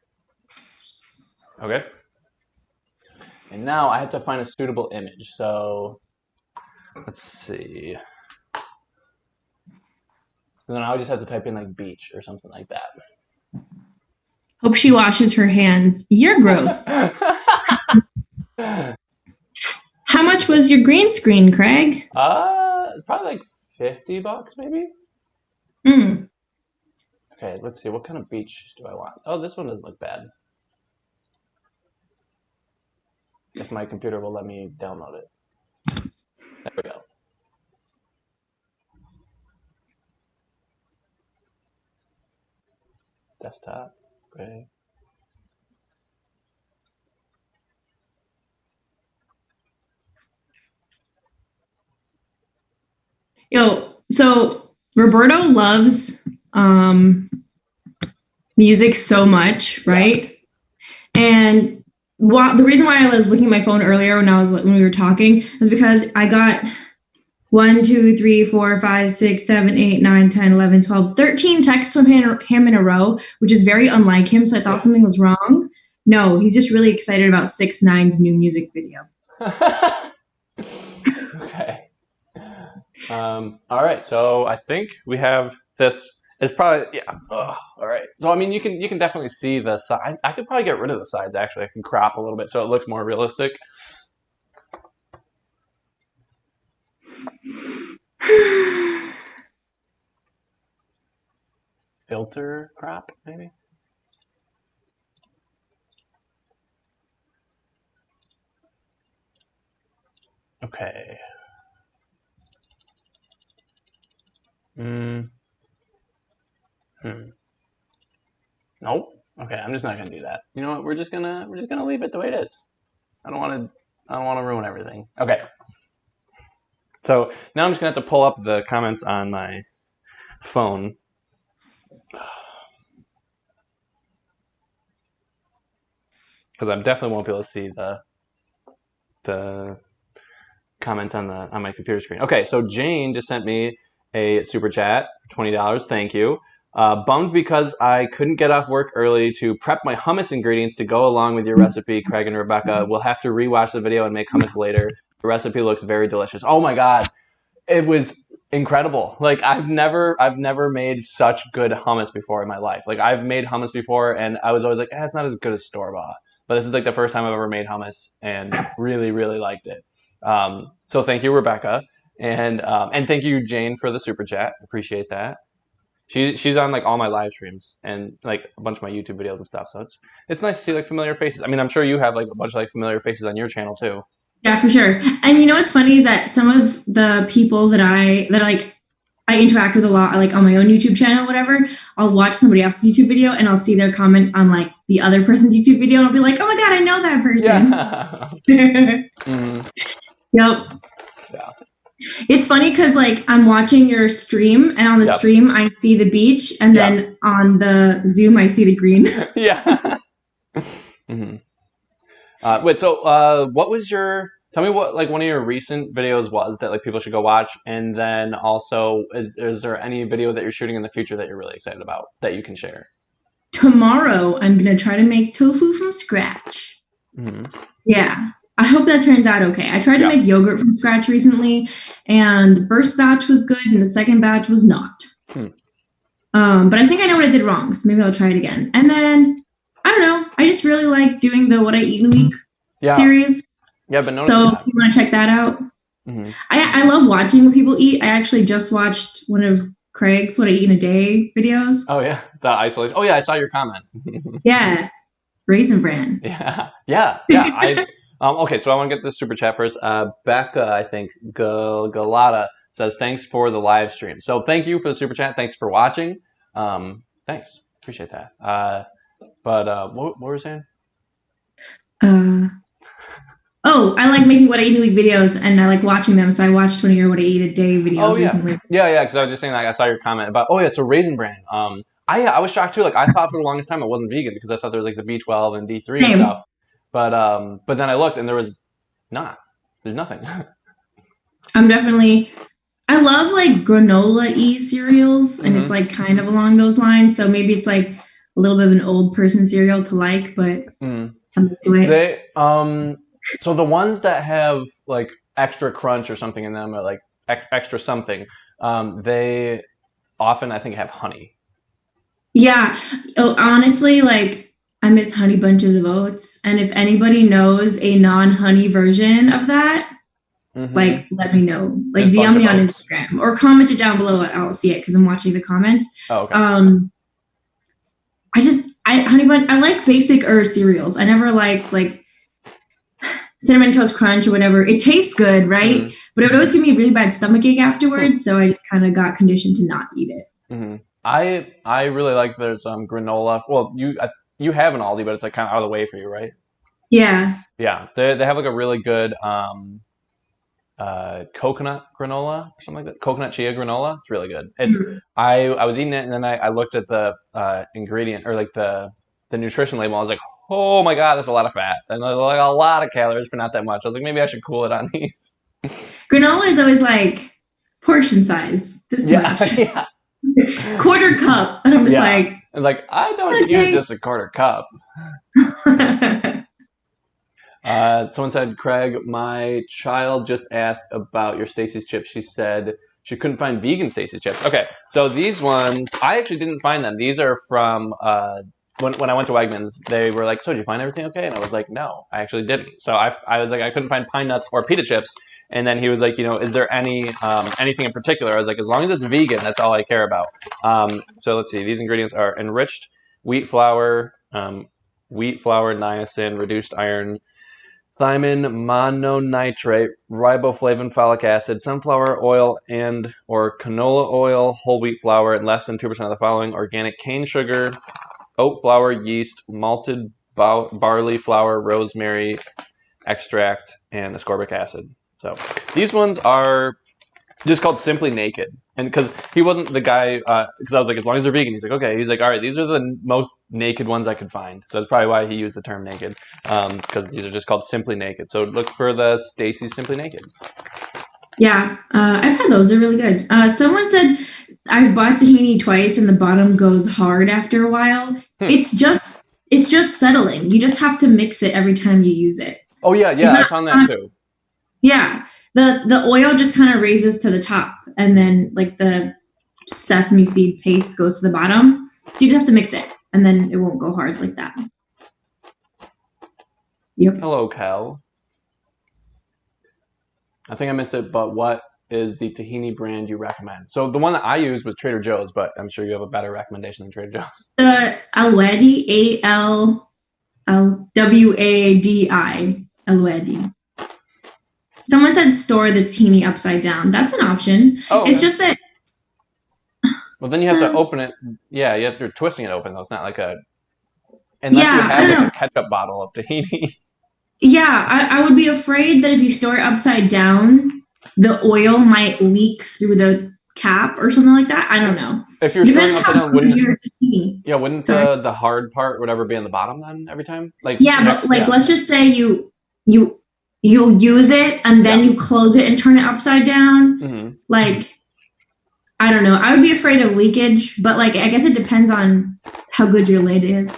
Okay. And now I have to find a suitable image. So let's see. So then I just have to type in like beach or something like that. Hope she washes her hands. You're gross. How much was your green screen, Craig? It's probably like $50 maybe. Okay, let's see. What kind of beach do I want? Oh, this one doesn't look bad. If my computer will let me download it. There we go. Desktop. Great. So Roberto loves music so much, right? Yeah. And the reason why I was looking at my phone earlier when we were talking is because I got 1, 2, 3, 4, 5, 6, 7, 8, 9, 10, 11, 12, 13 texts from him in a row, which is very unlike him. So I thought something was wrong. No, he's just really excited about 6ix9ine's new music video. Okay. All right. So I think we have this. It's probably all right. So I mean, you can definitely see the side. I could probably get rid of the sides. Actually, I can crop a little bit so it looks more realistic. Filter crop, maybe. Okay. Nope. Okay, I'm just not gonna do that. You know what? We're just gonna leave it the way it is. I don't want to ruin everything. Okay. So now I'm just gonna have to pull up the comments on my phone. Because I definitely won't be able to see the comments on my computer screen. Okay, so Jane just sent me a super chat, $20. Thank you. Bummed because I couldn't get off work early to prep my hummus ingredients to go along with your recipe, Craig and Rebecca. We'll have to rewatch the video and make hummus later. The recipe looks very delicious. Oh my god, it was incredible. Like I've never made such good hummus before in my life. Like I've made hummus before, and I was always like, it's not as good as store bought. But this is like the first time I've ever made hummus, and really, really liked it. So thank you, Rebecca, and thank you, Jane, for the super chat. Appreciate that. She's on like all my live streams and like a bunch of my YouTube videos and stuff. So it's nice to see like familiar faces. I mean, I'm sure you have like a bunch of like familiar faces on your channel too. Yeah, for sure. And you know what's funny is that some of the people that I interact with a lot, like on my own YouTube channel, whatever, I'll watch somebody else's YouTube video and I'll see their comment on like the other person's YouTube video and I'll be like, oh my god, I know that person. Yeah. Mm-hmm. Yep. Yeah. It's funny because like I'm watching your stream and on the stream I see the beach and then on the Zoom I see the green. Yeah. Mm-hmm. Wait, so what was tell me what like one of your recent videos was that like people should go watch, and then also is there any video that you're shooting in the future that you're really excited about that you can share? Tomorrow I'm gonna try to make tofu from scratch. Mm-hmm. Yeah. I hope that turns out okay. I tried to make yogurt from scratch recently, and the first batch was good, and the second batch was not. But I think I know what I did wrong, so maybe I'll try it again. And then, I don't know, I just really like doing the What I Eat in a Week series. Yeah, but so if you want to check that out. Mm-hmm. I love watching what people eat. I actually just watched one of Craig's "What I Eat in a Day" videos. Oh yeah, the isolation. Oh yeah, I saw your comment. Yeah, Raisin Bran. Yeah. Okay, so I want to get the super chat first. Becca, I think Galata says thanks for the live stream. So thank you for the super chat. Thanks for watching. Thanks, appreciate that. What were you saying? Uh, oh, I like making What I Eat in a Week videos, and I like watching them. So I watched one of your What I Eat a Day Oh videos yeah, recently. yeah. Because I was just saying, like, I saw your comment about. Oh yeah, so Raisin Bran. I was shocked too. Like I thought for the longest time it wasn't vegan because I thought there was like the B12 and D3 and stuff. Same. But then I looked and there was not. There's nothing. I'm definitely. I love like granola-y cereals, and it's hmm like kind of along those lines. So maybe it's like a little bit of an old person cereal to like, but Mm. I'm into it. So the ones that have like extra crunch or something in them, or like extra something, they often I think have honey. Yeah. Oh, honestly, like I miss Honey Bunches of Oats, and if anybody knows a non-honey version of that, like let me know. Like Just bunch DM of me on oats. Instagram or comment it down below. I'll see it because I'm watching the comments. Oh, okay. I Honey Bun. I like basic cereals. I never like cinnamon toast crunch or whatever. It tastes good, right? But it would always give me a really bad stomachache afterwards. So I just kind of got conditioned to not eat it. I really like there's granola. Well, you have an Aldi, but it's like kind of out of the way for you, right? Yeah. Yeah, they have like a really good coconut granola or something like that. Coconut chia granola. It's really good. It's I was eating it and then I looked at the ingredient or like the nutrition label. I was like, oh my god, that's a lot of fat and like a lot of calories for not that much. I was like, maybe I should cool it on these. Granola is always like portion size, this much. Yeah. Quarter cup. And I'm just like, and like I don't use just a quarter cup. Someone said, Craig, my child just asked about your Stacy's chips. She said she couldn't find vegan Stacy's chips. Okay, so these ones, I actually didn't find them. These are from when I went to Wegmans. They were like, so did you find everything okay? And I was like, no, I actually didn't. So I was like, I couldn't find pine nuts or pita chips. And then he was like, is there anything in particular? I was like, as long as it's vegan, that's all I care about. So let's see. These ingredients are enriched wheat flour, niacin, reduced iron, thiamine mononitrate, riboflavin, folic acid, sunflower oil and or canola oil, whole wheat flour, and less than 2% of the following: organic cane sugar, oat flour, yeast, malted barley flour, rosemary extract, and ascorbic acid. So these ones are just called Simply Naked. And because he wasn't the guy, because I was like, as long as they're vegan, he's like, okay. He's like, all right, these are the most naked ones I could find. So that's probably why he used the term naked, because these are just called Simply Naked. So look for the Stacy's Simply Naked. Yeah, I've had those. They're really good. Someone said I've bought tahini twice, and the bottom goes hard after a while. It's just settling. You just have to mix it every time you use it. Oh yeah, I found that too. Yeah, the oil just kind of raises to the top, and then like the sesame seed paste goes to the bottom. So you just have to mix it, and then it won't go hard like that. Yep. Hello, Cal. I think I missed it, but what is the tahini brand you recommend? So the one that I used was Trader Joe's, but I'm sure you have a better recommendation than Trader Joe's. The Alwadi, Alwadi, Alwadi. Someone said store the tahini upside down. That's an option. Oh, okay. It's just that. Well, then you have to open it. Yeah, you're twisting it open though. It's not like unless you have like a ketchup bottle of tahini. Yeah, I would be afraid that if you store it upside down, the oil might leak through the cap or something like that. I don't know. If you're storing upside down, wouldn't the hard part whatever be on the bottom then every time? Like let's just say you use it and then you close it and turn it upside down. Mm-hmm. Like I don't know. I would be afraid of leakage, but like I guess it depends on how good your lid is.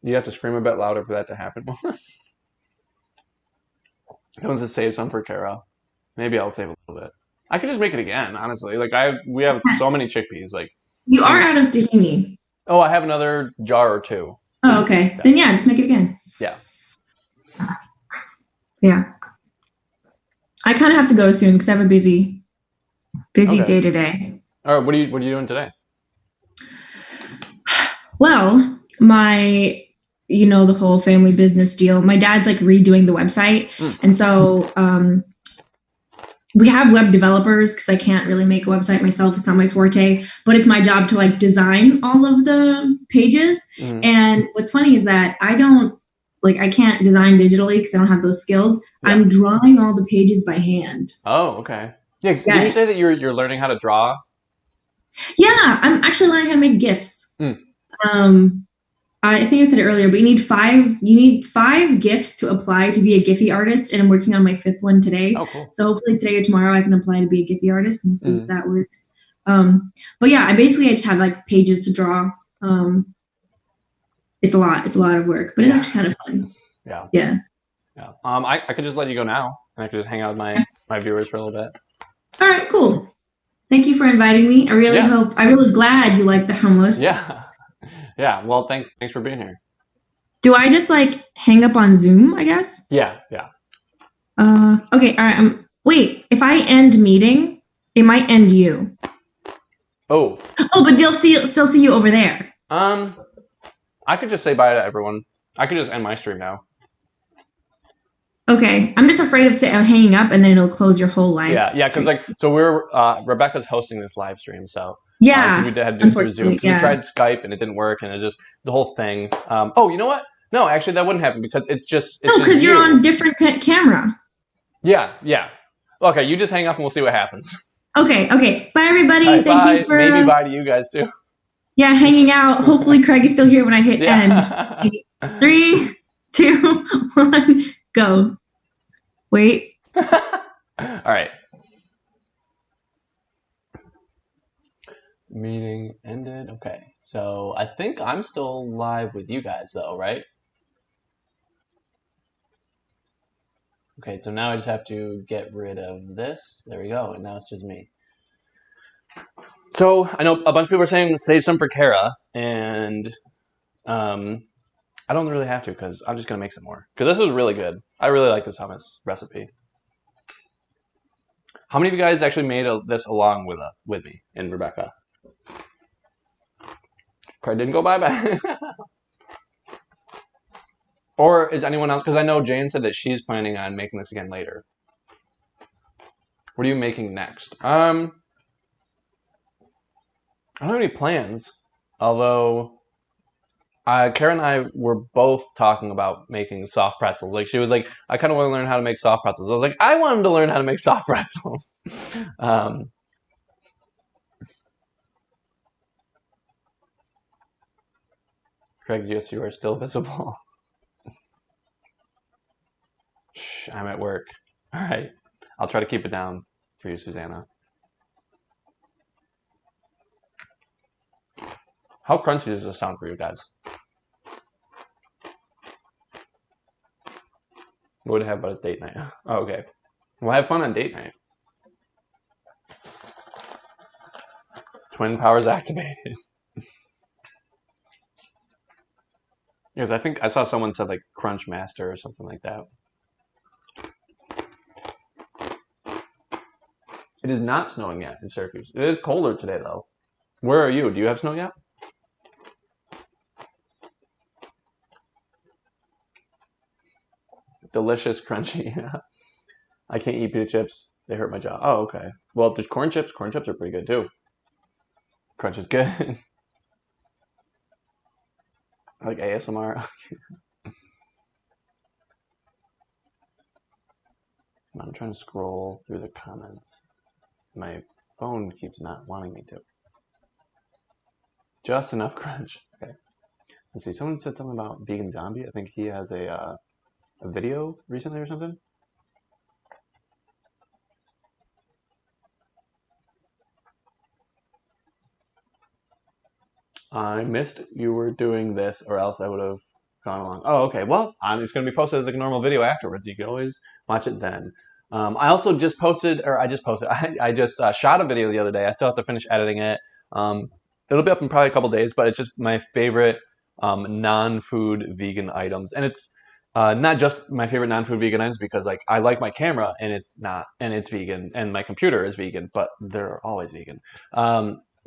You have to scream a bit louder for that to happen. He wants to save some for Kara. Maybe I'll save a little bit. I could just make it again, honestly. Like we have so many chickpeas. Like you are out of tahini. Oh, I have another jar or two. Oh, okay. Then yeah, just make it again. Yeah. Yeah. I kind of have to go soon because I have a busy day today. All right. What are you doing today? Well, the whole family business deal. My dad's like redoing the website, and so we have web developers because I can't really make a website myself. It's not my forte, but it's my job to like design all of the pages. And what's funny is that I can't design digitally because I don't have those skills. Yeah. I'm drawing all the pages by hand. Oh, okay. Yeah. Yes. Did you say that you're learning how to draw? Yeah, I'm actually learning how to make GIFs. I think I said it earlier, but you need five GIFs to apply to be a Giphy artist, and I'm working on my 5th one today. Oh, cool. So hopefully today or tomorrow I can apply to be a Giphy artist, and we'll see if that works. But yeah, I just have like pages to draw. It's a lot of work, but it's actually kind of fun. Yeah. Yeah. Yeah. I could just let you go now, and I could just hang out with my viewers for a little bit. All right, cool. Thank you for inviting me. I'm really glad you like the hummus. Yeah. Yeah. Well, thanks for being here. Do I just like hang up on Zoom, I guess? Yeah. Yeah. Okay. All right. Wait, if I end meeting, it might end you. Oh. Oh, but they'll still see you over there. I could just say bye to everyone. I could just end my stream now. Okay. I'm just afraid of hanging up and then it'll close your whole live. Yeah, because we're Rebecca's hosting this live stream, so yeah, we had to do it through Zoom. We tried Skype and it didn't work, and it's just the whole thing. Oh, you know what? No, actually, that wouldn't happen because it's just because you're on different camera. Yeah. Okay, you just hang up and we'll see what happens. Okay. Bye, everybody. Right, Thank you for maybe bye to you guys too. Yeah, hanging out. Hopefully, Craig is still here when I hit end. 3, 2, 1, go. Wait. All right. Meeting ended. Okay. So I think I'm still live with you guys though, right? Okay, so now I just have to get rid of this. There we go. And now it's just me. So I know a bunch of people are saying save some for Kara, and I don't really have to because I'm just going to make some more. Because this is really good. I really like this hummus recipe. How many of you guys actually made this along with me and Rebecca? Craig didn't go bye-bye. Or is anyone else? Because I know Jane said that she's planning on making this again later. What are you making next? I don't have any plans. Although Kara and I were both talking about making soft pretzels. Like she was like, I kind of want to learn how to make soft pretzels. I was like, I wanted to learn how to make soft pretzels. Craig, yes, you are still visible. Shh, I'm at work. All right, I'll try to keep it down for you, Susanna. How crunchy does this sound for you guys? What would it have about a date night? Oh, okay. We'll have fun on date night. Twin powers activated. Because I think I saw someone said like Crunch Master or something like that. It is not snowing yet in Syracuse. It is colder today though. Where are you? Do you have snow yet? Delicious, crunchy. I can't eat pita chips. They hurt my jaw. Oh, okay. Well, there's corn chips. Corn chips are pretty good too. Crunch is good. I like ASMR. I'm trying to scroll through the comments. My phone keeps not wanting me to. Just enough crunch. Okay. Let's see. Someone said something about Vegan Zombie. I think he has a video recently or something. I missed you were doing this, or else I would have gone along. Oh, okay. Well, it's going to be posted as like a normal video afterwards. You can always watch it then. I also just posted, I just shot a video the other day. I still have to finish editing it. It'll be up in probably a couple days, but it's just my favorite non-food vegan items, and it's not just my favorite non-food vegan items because like I like my camera and it's not and it's vegan and my computer is vegan, but they're always vegan.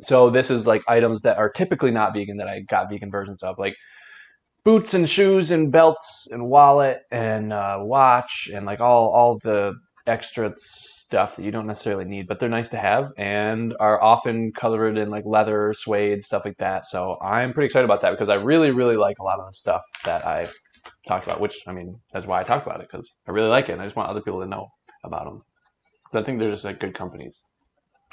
So this is like items that are typically not vegan that I got vegan versions of, like boots and shoes and belts and wallet and watch and like all the extra stuff that you don't necessarily need, but they're nice to have and are often covered in like leather, suede, stuff like that. So I'm pretty excited about that because I really, really like a lot of the stuff that I talked about, which I mean, that's why I talked about it because I really like it and I just want other people to know about them. So I think they're just like good companies.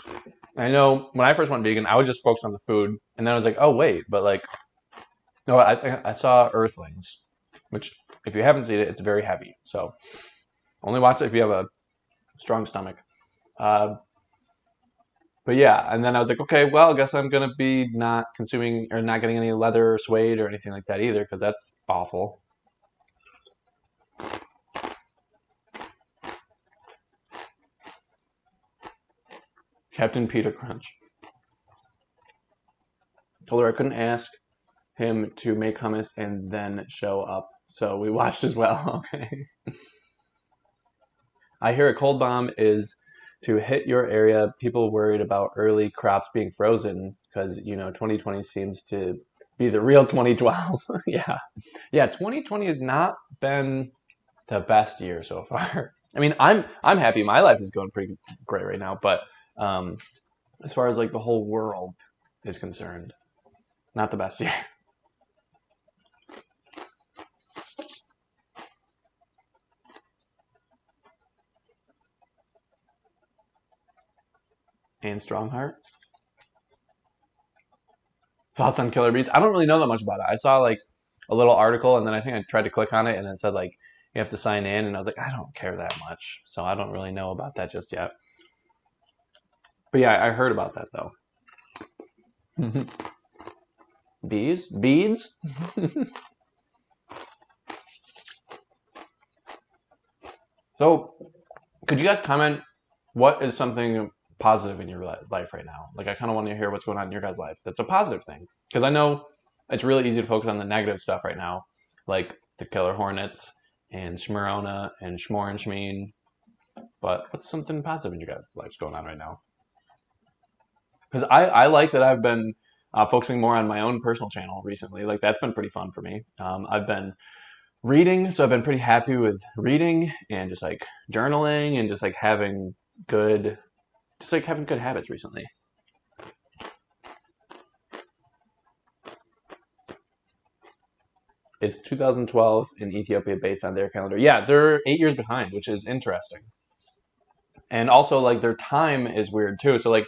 And I know when I first went vegan, I was just focused on the food, and then I was like, oh wait, but like no, I saw Earthlings, which if you haven't seen it, it's very heavy. So only watch it if you have a strong stomach. Uh, but yeah, and then I was like, okay, well, I guess I'm gonna be not consuming or not getting any leather or suede or anything like that either, because that's awful. Captain Peter Crunch. Told her I couldn't ask him to make hummus and then show up, so we watched as well. Okay. I hear a cold bomb is to hit your area. People worried about early crops being frozen because 2020 seems to be the real 2012. Yeah, yeah. 2020 has not been the best year so far. I mean, I'm happy. My life is going pretty great right now, but um, as far as like the whole world is concerned, not the best year. And Strongheart. Thoughts on Killer Bees? I don't really know that much about it. I saw like a little article, and then I think I tried to click on it, and it said like you have to sign in, and I was like, I don't care that much, so I don't really know about that just yet. But yeah, I heard about that though. Bees? Beads? So, could you guys comment what is something positive in your life right now? Like, I kind of want to hear what's going on in your guys' life. That's a positive thing. Because I know it's really easy to focus on the negative stuff right now, like the Killer Hornets and Shmurona and Shmore and Shmeen. But what's something positive in your guys' lives going on right now? Because I like that I've been focusing more on my own personal channel recently. Like, that's been pretty fun for me. I've been reading, so I've been pretty happy with reading and just like journaling and just like having good habits recently. It's 2012 in Ethiopia based on their calendar. Yeah, they're 8 years behind, which is interesting. And also like their time is weird too. So like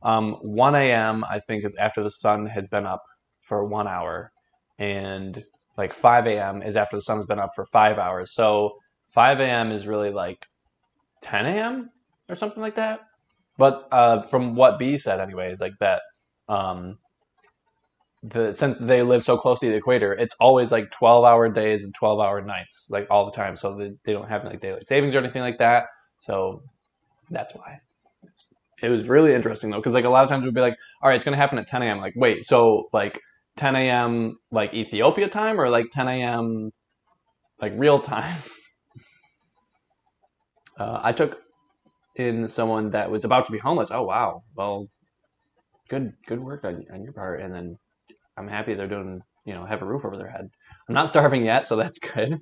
1 a.m. I think is after the sun has been up for 1 hour, and like 5 a.m. is after the sun's been up for 5 hours. So 5 a.m. is really like 10 a.m. or something like that. But from what B said, anyways, like that, since they live so close to the equator, it's always like 12-hour days and 12-hour nights, like all the time. So they don't have like daylight savings or anything like that. So that's why. It was really interesting though, because like a lot of times we'd be like, all right, it's gonna happen at 10 a.m. Like, wait, so like 10 a.m. like Ethiopia time or like 10 a.m. like real time? I took in someone that was about to be homeless. Oh wow, well, good work on your part. And then I'm happy they're doing, have a roof over their head. I'm not starving yet, so that's good.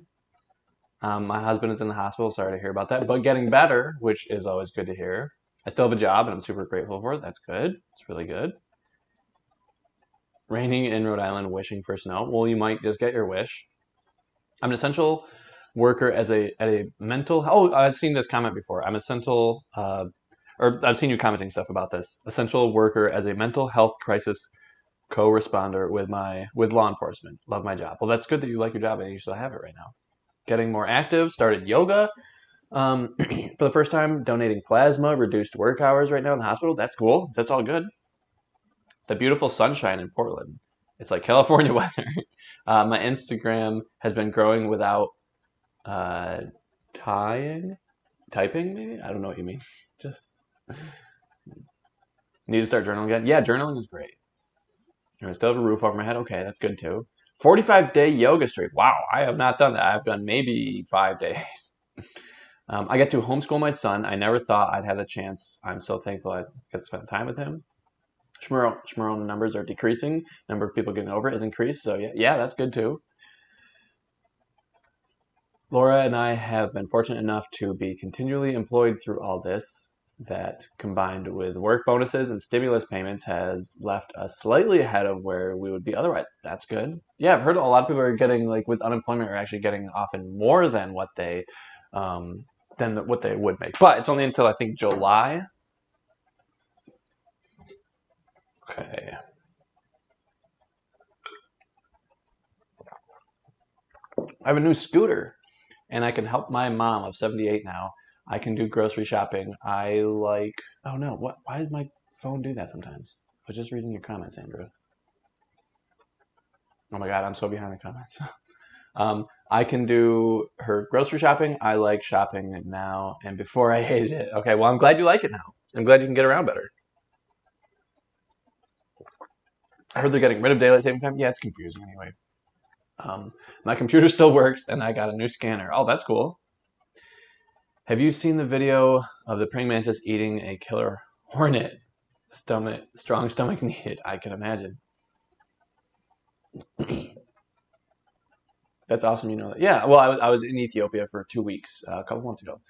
My husband is in the hospital. Sorry to hear about that, but getting better, which is always good to hear. I still have a job, and I'm super grateful for it. That's good. It's really good. Raining in Rhode Island, wishing for snow. Well, you might just get your wish. I'm an essential worker at a mental. Oh, I've seen this comment before. I'm essential, or I've seen you commenting stuff about this. Essential worker as a mental health crisis co-responder with law enforcement. Love my job. Well, that's good that you like your job and you still have it right now. Getting more active. Started yoga. For the first time, donating plasma, reduced work hours right now in the hospital. That's cool. That's all good. The beautiful sunshine in Portland. It's like California weather. My Instagram has been growing without typing, maybe? I don't know what you mean. Just need to start journaling again. Yeah, journaling is great. I still have a roof over my head. Okay, that's good too. 45-day yoga streak. Wow, I have not done that. I've done maybe 5 days. I get to homeschool my son. I never thought I'd have a chance. I'm so thankful I get to spend time with him. Shmuel numbers are decreasing. Number of people getting over it is increased. So yeah, that's good too. Laura and I have been fortunate enough to be continually employed through all this. That, combined with work bonuses and stimulus payments, has left us slightly ahead of where we would be otherwise. That's good. Yeah, I've heard a lot of people are getting, like, with unemployment, are actually getting often more than what they would make. But it's only until I think July. Okay. I have a new scooter, and I can help my mom of 78 now. I can do grocery shopping. I like. Oh no! What? Why does my phone do that sometimes? I was just reading your comments, Andrew. Oh my God, I'm so behind the comments. I can do her grocery shopping. I like shopping now, and before I hated it. Okay, well, I'm glad you like it now. I'm glad you can get around better. I heard they're getting rid of daylight saving time. Yeah, it's confusing anyway. My computer still works, and I got a new scanner. Oh, that's cool. Have you seen the video of the praying mantis eating a killer hornet? Strong stomach needed. I can imagine. That's awesome. You know that. Yeah. Well, I was in Ethiopia for 2 weeks a couple months ago.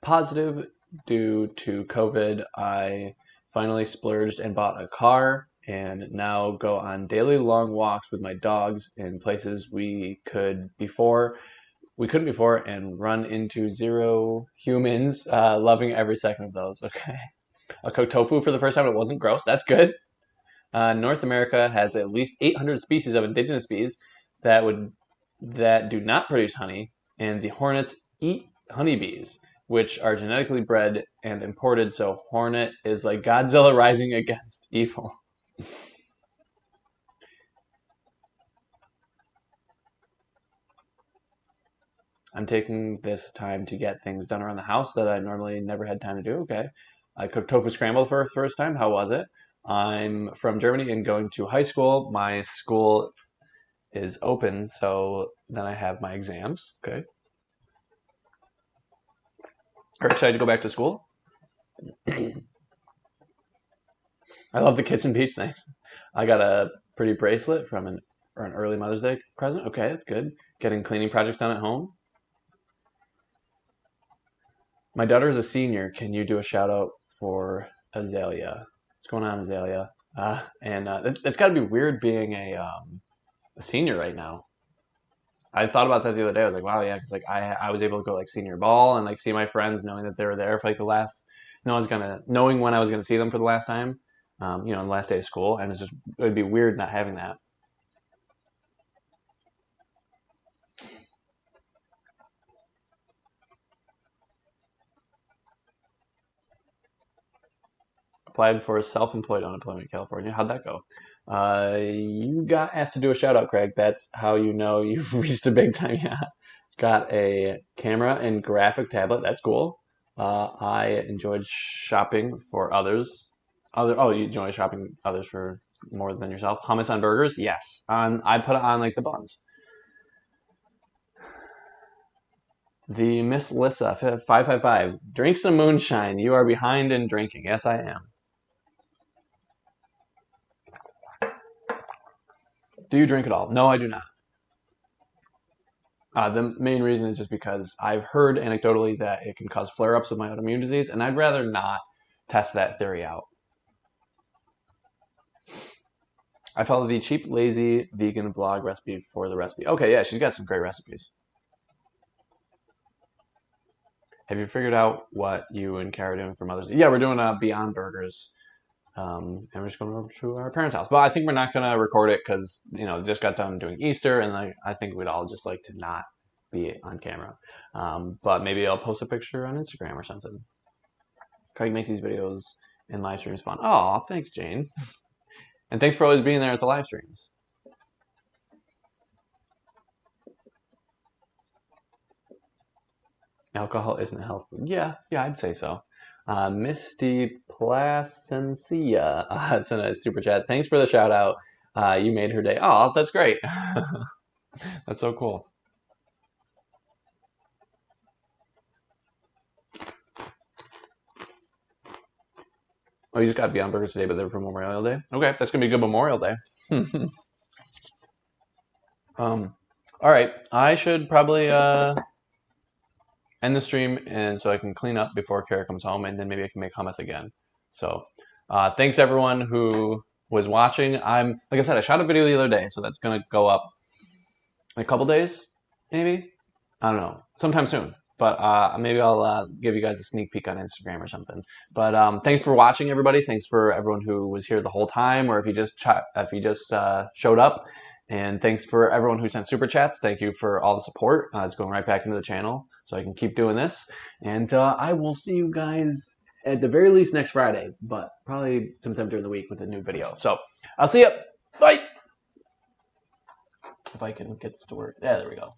Positive due to COVID. I finally splurged and bought a car, and now go on daily long walks with my dogs in places we couldn't before, and run into zero humans. Loving every second of those. Okay. I cooked tofu for the first time. It wasn't gross. That's good. North America has at least 800 species of indigenous bees that do not produce honey, and the hornets eat honeybees, which are genetically bred and imported. So hornet is like Godzilla rising against evil. I'm taking this time to get things done around the house that I normally never had time to do. Okay. I cooked tofu scramble for the first time. How was it? I'm from Germany and going to high school. My school is open, so then I have my exams. Okay. Are you excited to go back to school? I love the kitchen peach. Thanks. I got a pretty bracelet from an early Mother's Day present. Okay, that's good. Getting cleaning projects done at home. My daughter is a senior. Can you do a shout out for Azalea? What's going on, Azalea? It's got to be weird being a senior right now. I thought about that the other day. I was like, wow, yeah, because like I was able to go like senior ball and like see my friends, knowing that they were there for like the last, knowing when I was gonna see them for the last time, on the last day of school, and it'd be weird not having that. Applied for self-employed unemployment in California. How'd that go? You got asked to do a shout out, Craig. That's how you know you've reached a big time. Yeah. Got a camera and graphic tablet. That's cool. I enjoyed shopping for others. You enjoy shopping others for more than yourself. Hummus on burgers? Yes. I put it on like the buns. The Miss Lissa 555. Drink some moonshine. You are behind in drinking. Yes, I am. Do you drink at all? No, I do not. The main reason is just because I've heard anecdotally that it can cause flare-ups of my autoimmune disease, and I'd rather not test that theory out. I follow the cheap, lazy, vegan blog recipe for the recipe. Okay, yeah, she's got some great recipes. Have you figured out what you and Kara are doing for Mother's Day? Yeah, we're doing Beyond Burgers. And we're just going over to our parents' house. But I think we're not going to record it because, just got done doing Easter, and I think we'd all just like to not be on camera. But maybe I'll post a picture on Instagram or something. Craig makes these videos and live streams fun. Oh, thanks, Jane. And thanks for always being there at the live streams. Alcohol isn't a health food. Yeah, I'd say so. Misty Placencia sent a super chat. Thanks for the shout out. you made her day. Oh, that's great. That's so cool. Oh, you just got Beyond Burgers today, but they're for Memorial Day. Okay, that's gonna be a good Memorial Day. All right, I should probably end the stream, and so I can clean up before Kara comes home, and then maybe I can make hummus again. So, thanks everyone who was watching. Like I said, I shot a video the other day, so that's gonna go up in a couple days, maybe. I don't know, sometime soon. But maybe I'll give you guys a sneak peek on Instagram or something. But thanks for watching, everybody. Thanks for everyone who was here the whole time, or if you just showed up. And thanks for everyone who sent super chats. Thank you for all the support. It's going right back into the channel, so I can keep doing this. And I will see you guys at the very least next Friday, but probably sometime during the week with a new video. So I'll see you. Bye. If I can get this to work. Yeah, there we go.